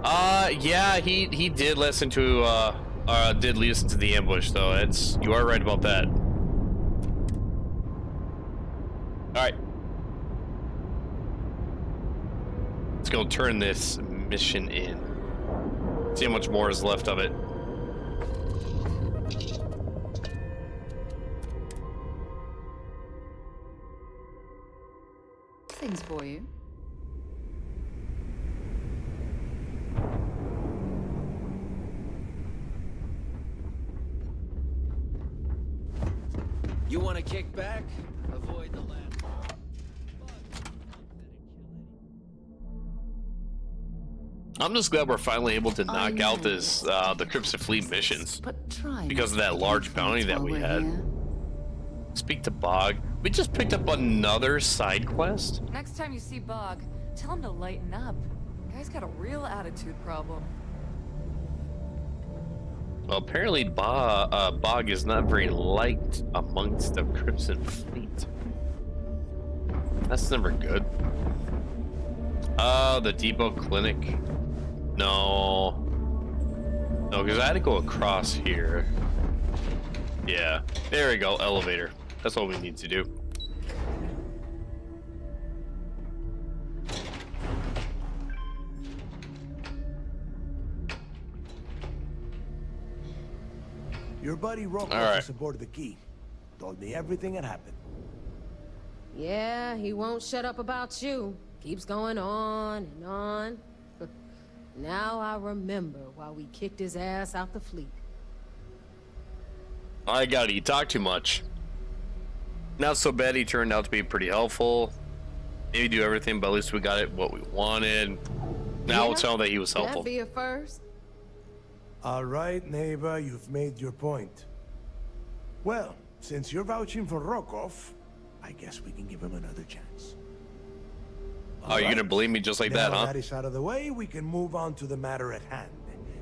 Yeah, he did listen to did lead us into the ambush though. You are right about that. All right. Let's go turn this mission in. See how much more is left of it. Things for you. You want to kick back? Avoid the land. I'm just glad we're finally able to knock out this the Crimson Fleet missions because of that large bounty that we had. Speak to Bog. We just picked up another side quest. Next time you see Bog, tell him to lighten up. Guy's got a real attitude problem. Well, apparently Bog is not very liked amongst the Crimson Fleet. That's never good. The depot clinic. No, because I had to go across here. Yeah, there we go, elevator. That's what we need to do. Your buddy Rokos is aboard the key. Told me everything that happened. Yeah, he won't shut up about you. Keeps going on and on. Now I remember why we kicked his ass out the fleet. I got it. You talk too much. Not so bad. He turned out to be pretty helpful. Maybe do everything, but at least we got it what we wanted. Now we'll tell that he was helpful. That'd be a first. All right, neighbor, you've made your point. Well, since you're vouching for Rokov, I guess we can give him another chance. Oh, you're gonna believe me just like that, huh? Now that is out of the way, we can move on to the matter at hand.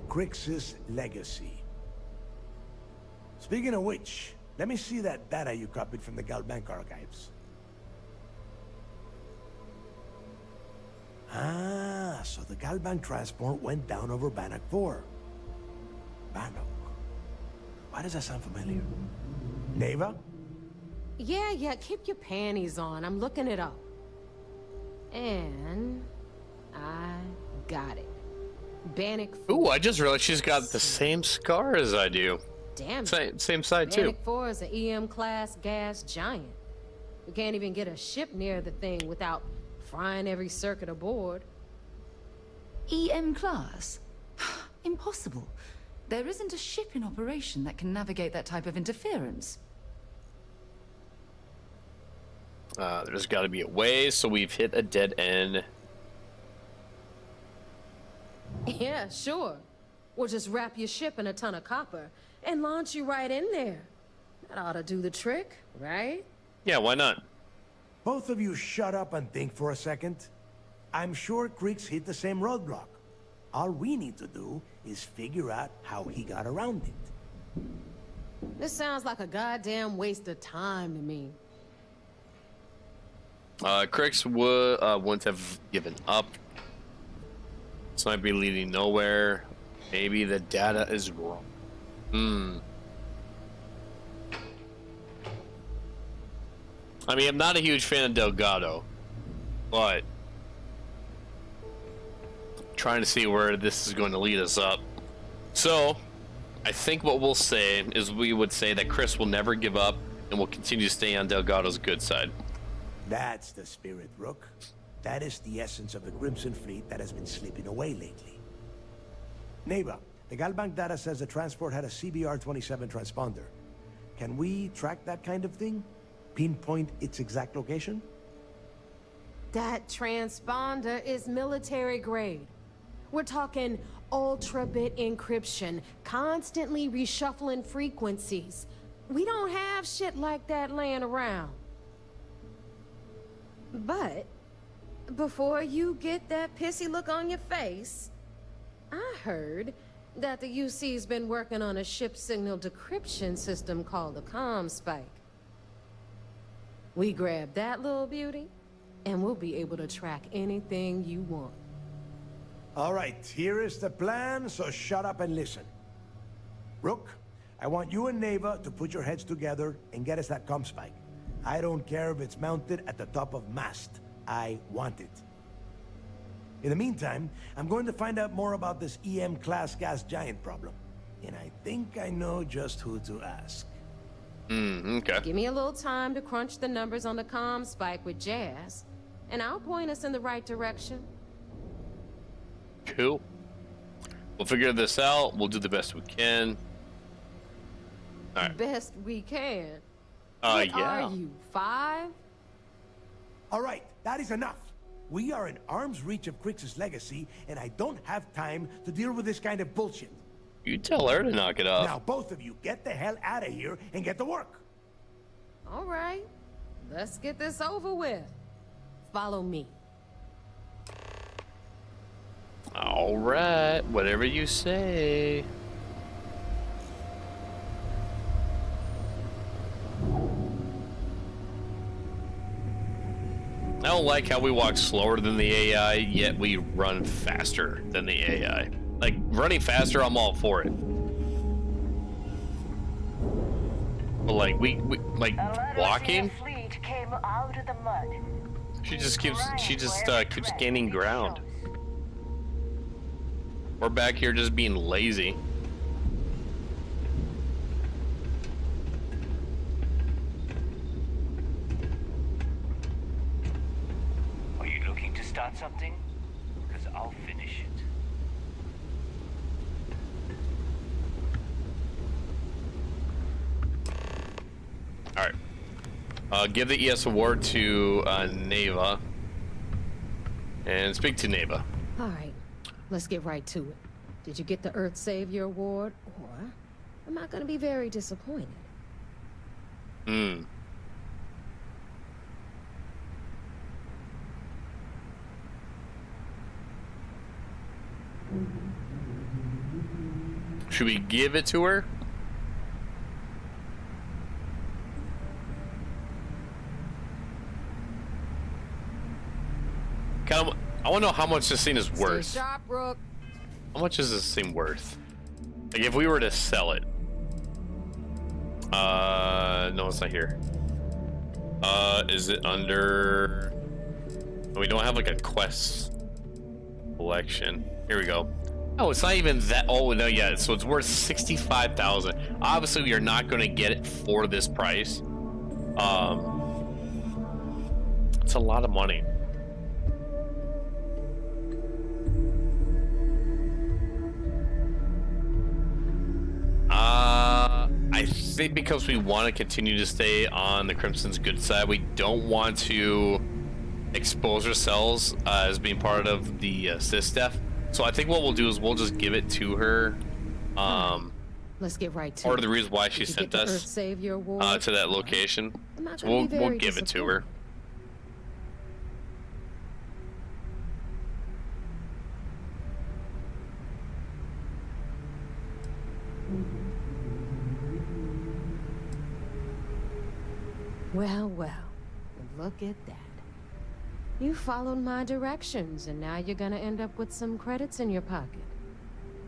Crix's legacy. Speaking of which, Let me see that data you copied from the Galbank archives. Ah, so the Galbank transport went down over Bannock 4. Bannock. Why does that sound familiar? Neva? Yeah, keep your panties on. I'm looking it up. And I got it. Bannock 4. Ooh, I just realized she's got the same scar as I do. Damn. Same side too. Bannock 4 is an EM-class gas giant. We can't even get a ship near the thing without frying every circuit aboard. EM class? Impossible. There isn't a ship in operation that can navigate that type of interference. There's got to be a way, so we've hit a dead end. Yeah, sure. We'll just wrap your ship in a ton of copper and launch you right in there. That ought to do the trick, right? Yeah, why not? Both of you shut up and think for a second. I'm sure Creeks hit the same roadblock. All we need to do is figure out how he got around it. This sounds like a goddamn waste of time to me. Crix wouldn't have given up. This might be leading nowhere. Maybe the data is wrong. I mean, I'm not a huge fan of Delgado, but I'm trying to see where this is going to lead us up. So, I think what we'll say is we would say that Chris will never give up and will continue to stay on Delgado's good side. That's the spirit, Rook. That is the essence of the Crimson Fleet that has been slipping away lately. Neva, the Galbank data says the transport had a CBR-27 transponder. Can we track that kind of thing? Pinpoint its exact location? That transponder is military grade. We're talking ultra-bit encryption, constantly reshuffling frequencies. We don't have shit like that laying around. But before you get that pissy look on your face, I heard that the UC's been working on a ship signal decryption system called the ComSpike. We grab that little beauty, and we'll be able to track anything you want. All right, here is the plan, so shut up and listen. Rook, I want you and Neva to put your heads together and get us that ComSpike. I don't care if it's mounted at the top of mast. I want it. In the meantime, I'm going to find out more about this EM-class gas giant problem. And I think I know just who to ask. Okay. Give me a little time to crunch the numbers on the ComSpike with Jazz, and I'll point us in the right direction. Cool. We'll figure this out. We'll do the best we can. All right. Best we can. What yeah. are you, 5? All right, that is enough. We are in arm's reach of Crix's legacy, and I don't have time to deal with this kind of bullshit. You tell her to knock it off. Now, both of you, get the hell out of here and get to work. All right, let's get this over with. Follow me. All right, whatever you say. I don't like how we walk slower than the AI, yet we run faster than the AI. Like, running faster, I'm all for it. But like, we like, walking? Fleet came out of the mud. She just keeps gaining ground. We're back here just being lazy. Are you looking to start something? Because I'll finish it. Alright. Give the ES award to Neva. And speak to Neva. Alright, let's get right to it. Did you get the Earth Savior Award? Or am I gonna be very disappointed? Should we give it to her? I want to know how much this thing is worth. Stay sharp, Rook. How much is this thing worth? Like, if we were to sell it. No, it's not here. Is it under... We don't have like a quest collection. Here we go. Oh, it's not even that. Oh no, yeah. So it's worth 65,000. Obviously, we are not going to get it for this price. It's a lot of money. I think because we want to continue to stay on the Crimson's good side, we don't want to expose ourselves as being part of the sys-def. So I think what we'll do is we'll just give it to her. Let's get right to part of the reason why she sent us to that location. So we'll give it to her. Well, well, look at that. You followed my directions, and now you're gonna end up with some credits in your pocket.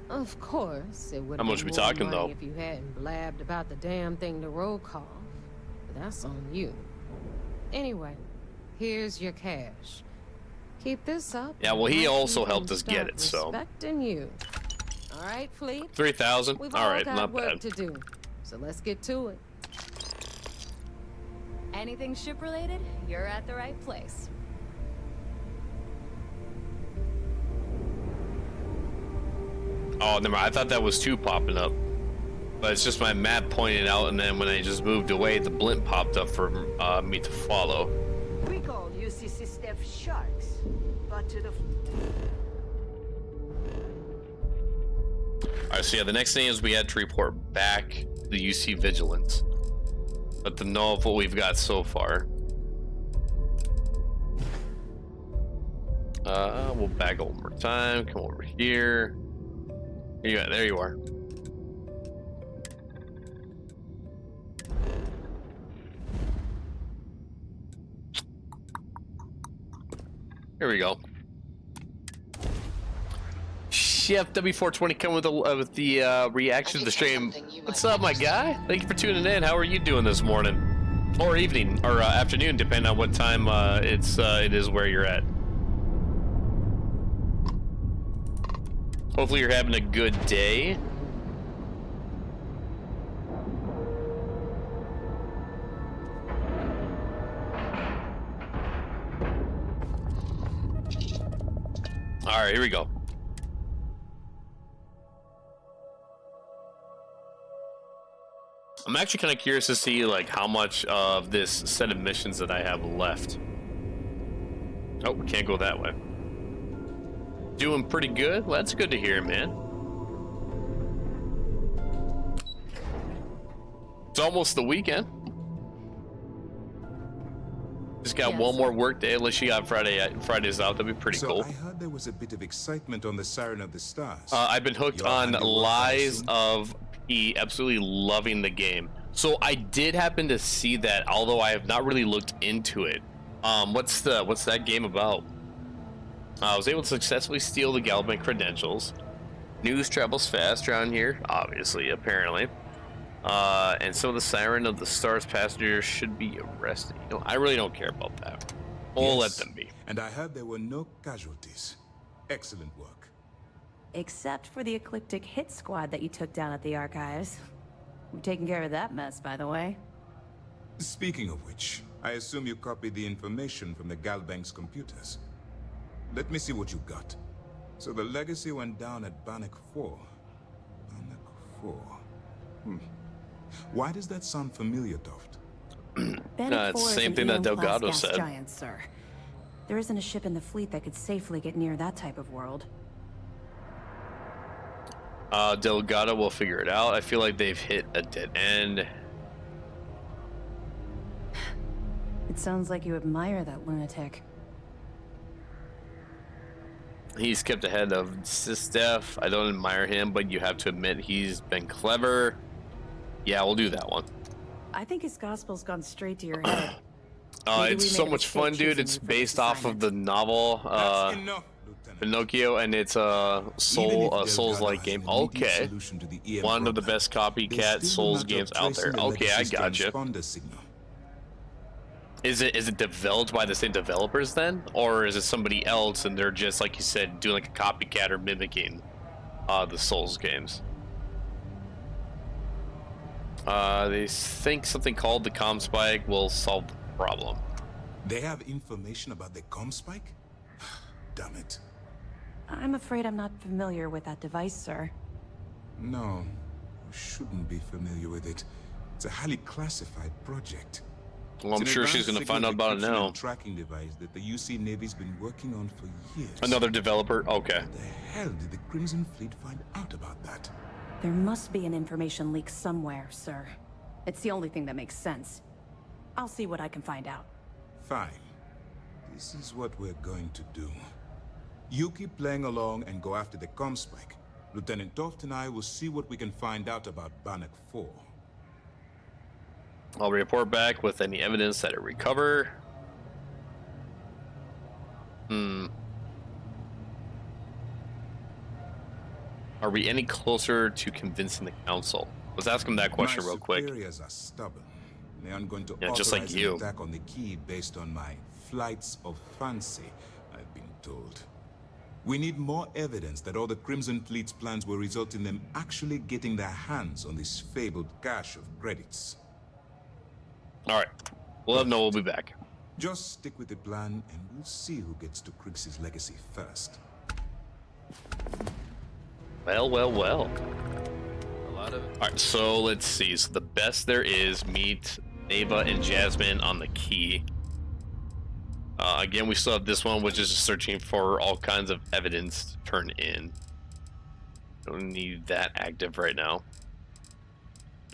Of course, it would have been more money if you hadn't blabbed about the damn thing to roll call. But that's on you. Anyway, here's your cash. Keep this up. Yeah, well, he also helped us get it, so. Respecting you. All right, Fleet. 3,000. All right, not bad. We've all got work to do, so let's get to it. Anything ship-related, you're at the right place. Oh, never mind. I thought that was 2 popping up. But it's just my map pointing out, and then when I just moved away, the blimp popped up for me to follow. We call UCC staff sharks, but to the... Alright, so yeah, the next thing is we had to report back the UC Vigilance. But to know of what we've got so far. We'll back one more time. Come over here. Here you are. There you are. Here we go. Chef W420 coming with the reaction to the stream. What's up, my guy? Thank you for tuning in. How are you doing this morning, or evening, or afternoon, depending on what time it is where you're at. Hopefully, you're having a good day. All right, here we go. I'm actually kind of curious to see like how much of this set of missions that I have left. Oh, we can't go that way. Doing pretty good. Well, that's good to hear, man. It's almost the weekend. Just got one more work day, unless you got Fridays out. That'd be pretty cool. I heard there was a bit of excitement on the Siren of the Stars. I've been hooked on Lies of P, absolutely loving the game. So I did happen to see that, although I have not really looked into it. What's that game about? I was able to successfully steal the Galbank credentials. News travels fast around here, obviously, apparently. And some of the Siren of the Stars passengers should be arrested. You know, I really don't care about that. We'll let them be. And I heard there were no casualties. Excellent work. Except for the eclectic hit squad that you took down at the archives. We've taken care of that mess, by the way. Speaking of which, I assume you copied the information from the Galbank's computers. Let me see what you got. So the legacy went down at Bannock 4. Bannock 4. Why does that sound familiar, Toft? Bannock 4 it's the same thing that Delgado said. Giant, sir. There isn't a ship in the fleet that could safely get near that type of world. Delgado will figure it out. I feel like they've hit a dead end. It sounds like you admire that lunatic. He's kept ahead of sys-def. I don't admire him, but you have to admit he's been clever. Yeah, we'll do that one. I think his gospel's gone straight to your head. It's so much fun, dude. It's based off of the novel Pinocchio, and it's a Souls-like game. Okay, one of the best copycat Souls games out there. Okay, I gotcha. Is it developed by the same developers then, or is it somebody else and they're just, like you said, doing like a copycat or mimicking the Souls games? They think something called the comm spike will solve the problem. They have information about the comm spike? Damn it. I'm afraid I'm not familiar with that device, sir. No, you shouldn't be familiar with it. It's a highly classified project. Well, I'm sure she's gonna find out about it now. Tracking device that the UC Navy's been working on for years. Another developer? Okay. How the hell did the Crimson Fleet find out about that? There must be an information leak somewhere, sir. It's the only thing that makes sense. I'll see what I can find out. Fine. This is what we're going to do. You keep playing along and go after the comm spike. Lieutenant Toft and I will see what we can find out about Bannock 4. I'll report back with any evidence that I recover. Are we any closer to convincing the council? Let's ask him that question real quick. My superiors are stubborn. They aren't going to just like you. an attack on the key based on my flights of fancy, I've been told. We need more evidence that all the Crimson Fleet's plans will result in them actually getting their hands on this fabled cache of credits. All right, we'll let him know we'll be back. Just stick with the plan, and we'll see who gets to Crix's legacy first. Well. All right, so let's see. So the best there is, meet Ava and Jasmine on the key. Again, we still have this one, which is just searching for all kinds of evidence to turn in. Don't need that active right now,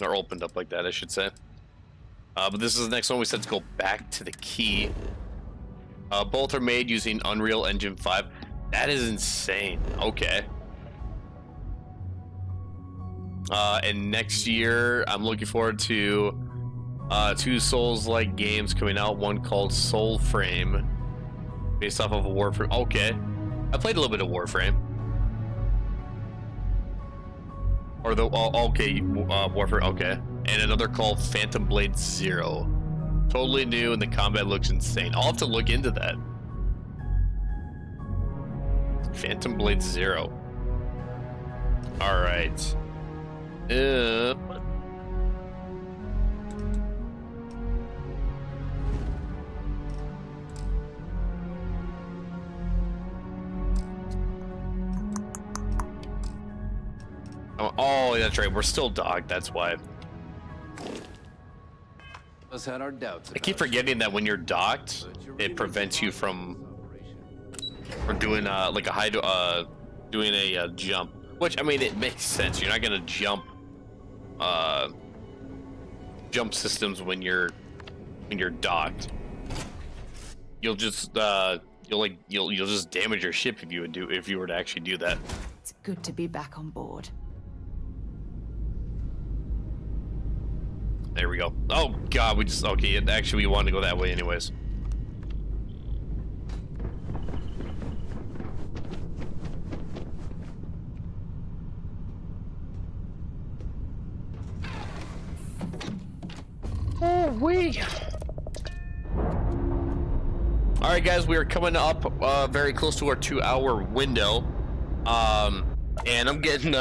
or opened up like that, I should say. But this is the next one. We said to go back to the key. Both are made using Unreal Engine 5. That is insane. Okay. And next year, I'm looking forward to 2 Souls-like games coming out. One called Soulframe, based off of a Warframe. Okay, I played a little bit of Warframe. Or the Warframe. Okay, and another called Phantom Blade Zero. Totally new, and the combat looks insane. I'll have to look into that. Phantom Blade Zero. All right. Oh, that's right. We're still docked. That's why. Us had our doubts. I keep forgetting that when you're docked, it prevents you from doing like a high doing a jump. Which, I mean, it makes sense. You're not gonna jump systems when you're docked. You'll just you'll just damage your ship if you were to actually do that. It's good to be back on board. There we go. Oh god, we wanted to go that way anyways. Oh, wait. All right, guys, we are coming up very close to our 2-hour window. And I'm getting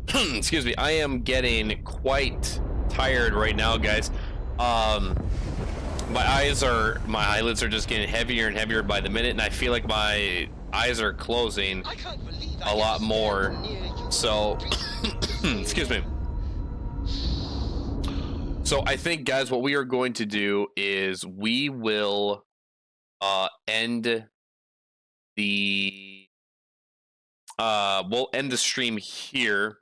excuse me, I am getting quite tired right now, guys. My eyelids are just getting heavier and heavier by the minute, and I feel like my eyes are closing a lot more. So excuse me. So I think, guys, what we are going to do is we will end the we'll end the stream here.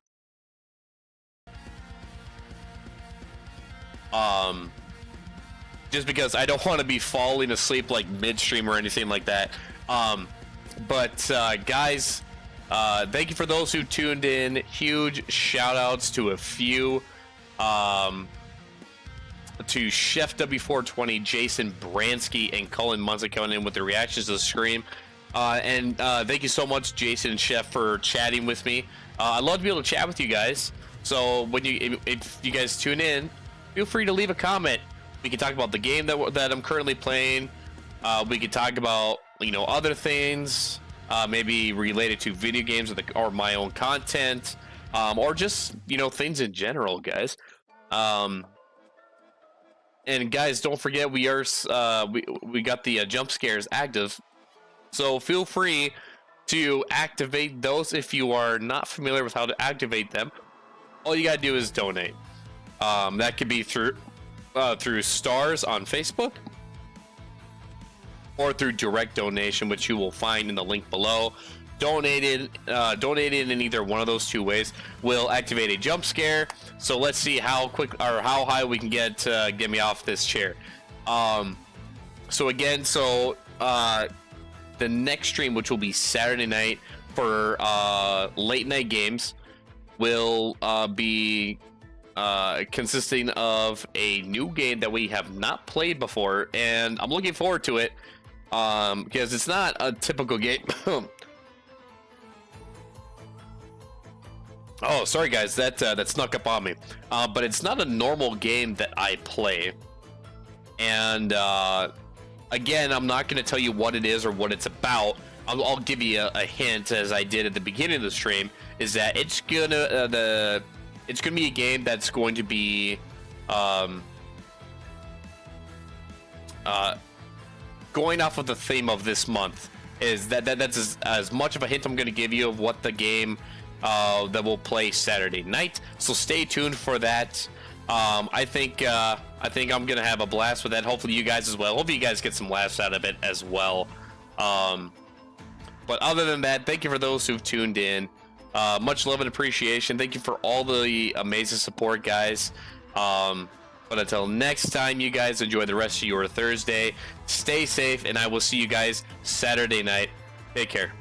Just because I don't want to be falling asleep like midstream or anything like that. But guys, thank you for those who tuned in. Huge shout outs to a few. to Chef W420, Jason Bransky, and Cullen Munson coming in with the reactions to the stream. And thank you so much, Jason and Chef, for chatting with me. I'd love to be able to chat with you guys. So when if you guys tune in, feel free to leave a comment. We can talk about the game that I'm currently playing. We could talk about, you know, other things, maybe related to video games or my own content, or just, you know, things in general, guys. And guys, don't forget, we are we got the jump scares active, so feel free to activate those if you are not familiar with how to activate them. All you gotta do is donate. That could be through stars on Facebook, or through direct donation, which you will find in the link below. Donated in either one of those two ways will activate a jump scare. So let's see how quick or how high we can get me off this chair. So again, the next stream, which will be Saturday night for late night games, will be consisting of a new game that we have not played before, and I'm looking forward to it because it's not a typical game. Oh, sorry guys, that snuck up on me. But it's not a normal game that I play. And again, I'm not going to tell you what it is or what it's about. I'll give you a hint, as I did at the beginning of the stream, is that it's gonna be a game that's going to be going off of the theme of this month. That's as much of a hint I'm going to give you of what the game that we'll play Saturday night. So stay tuned for that. I think I'm gonna have a blast with that. Hopefully you guys as well. Hopefully you guys get some laughs out of it as well. But other than that, thank you for those who've tuned in. Much love and appreciation. Thank you for all the amazing support, guys. But until next time, you guys enjoy the rest of your Thursday. Stay safe, and I will see you guys Saturday night. Take care.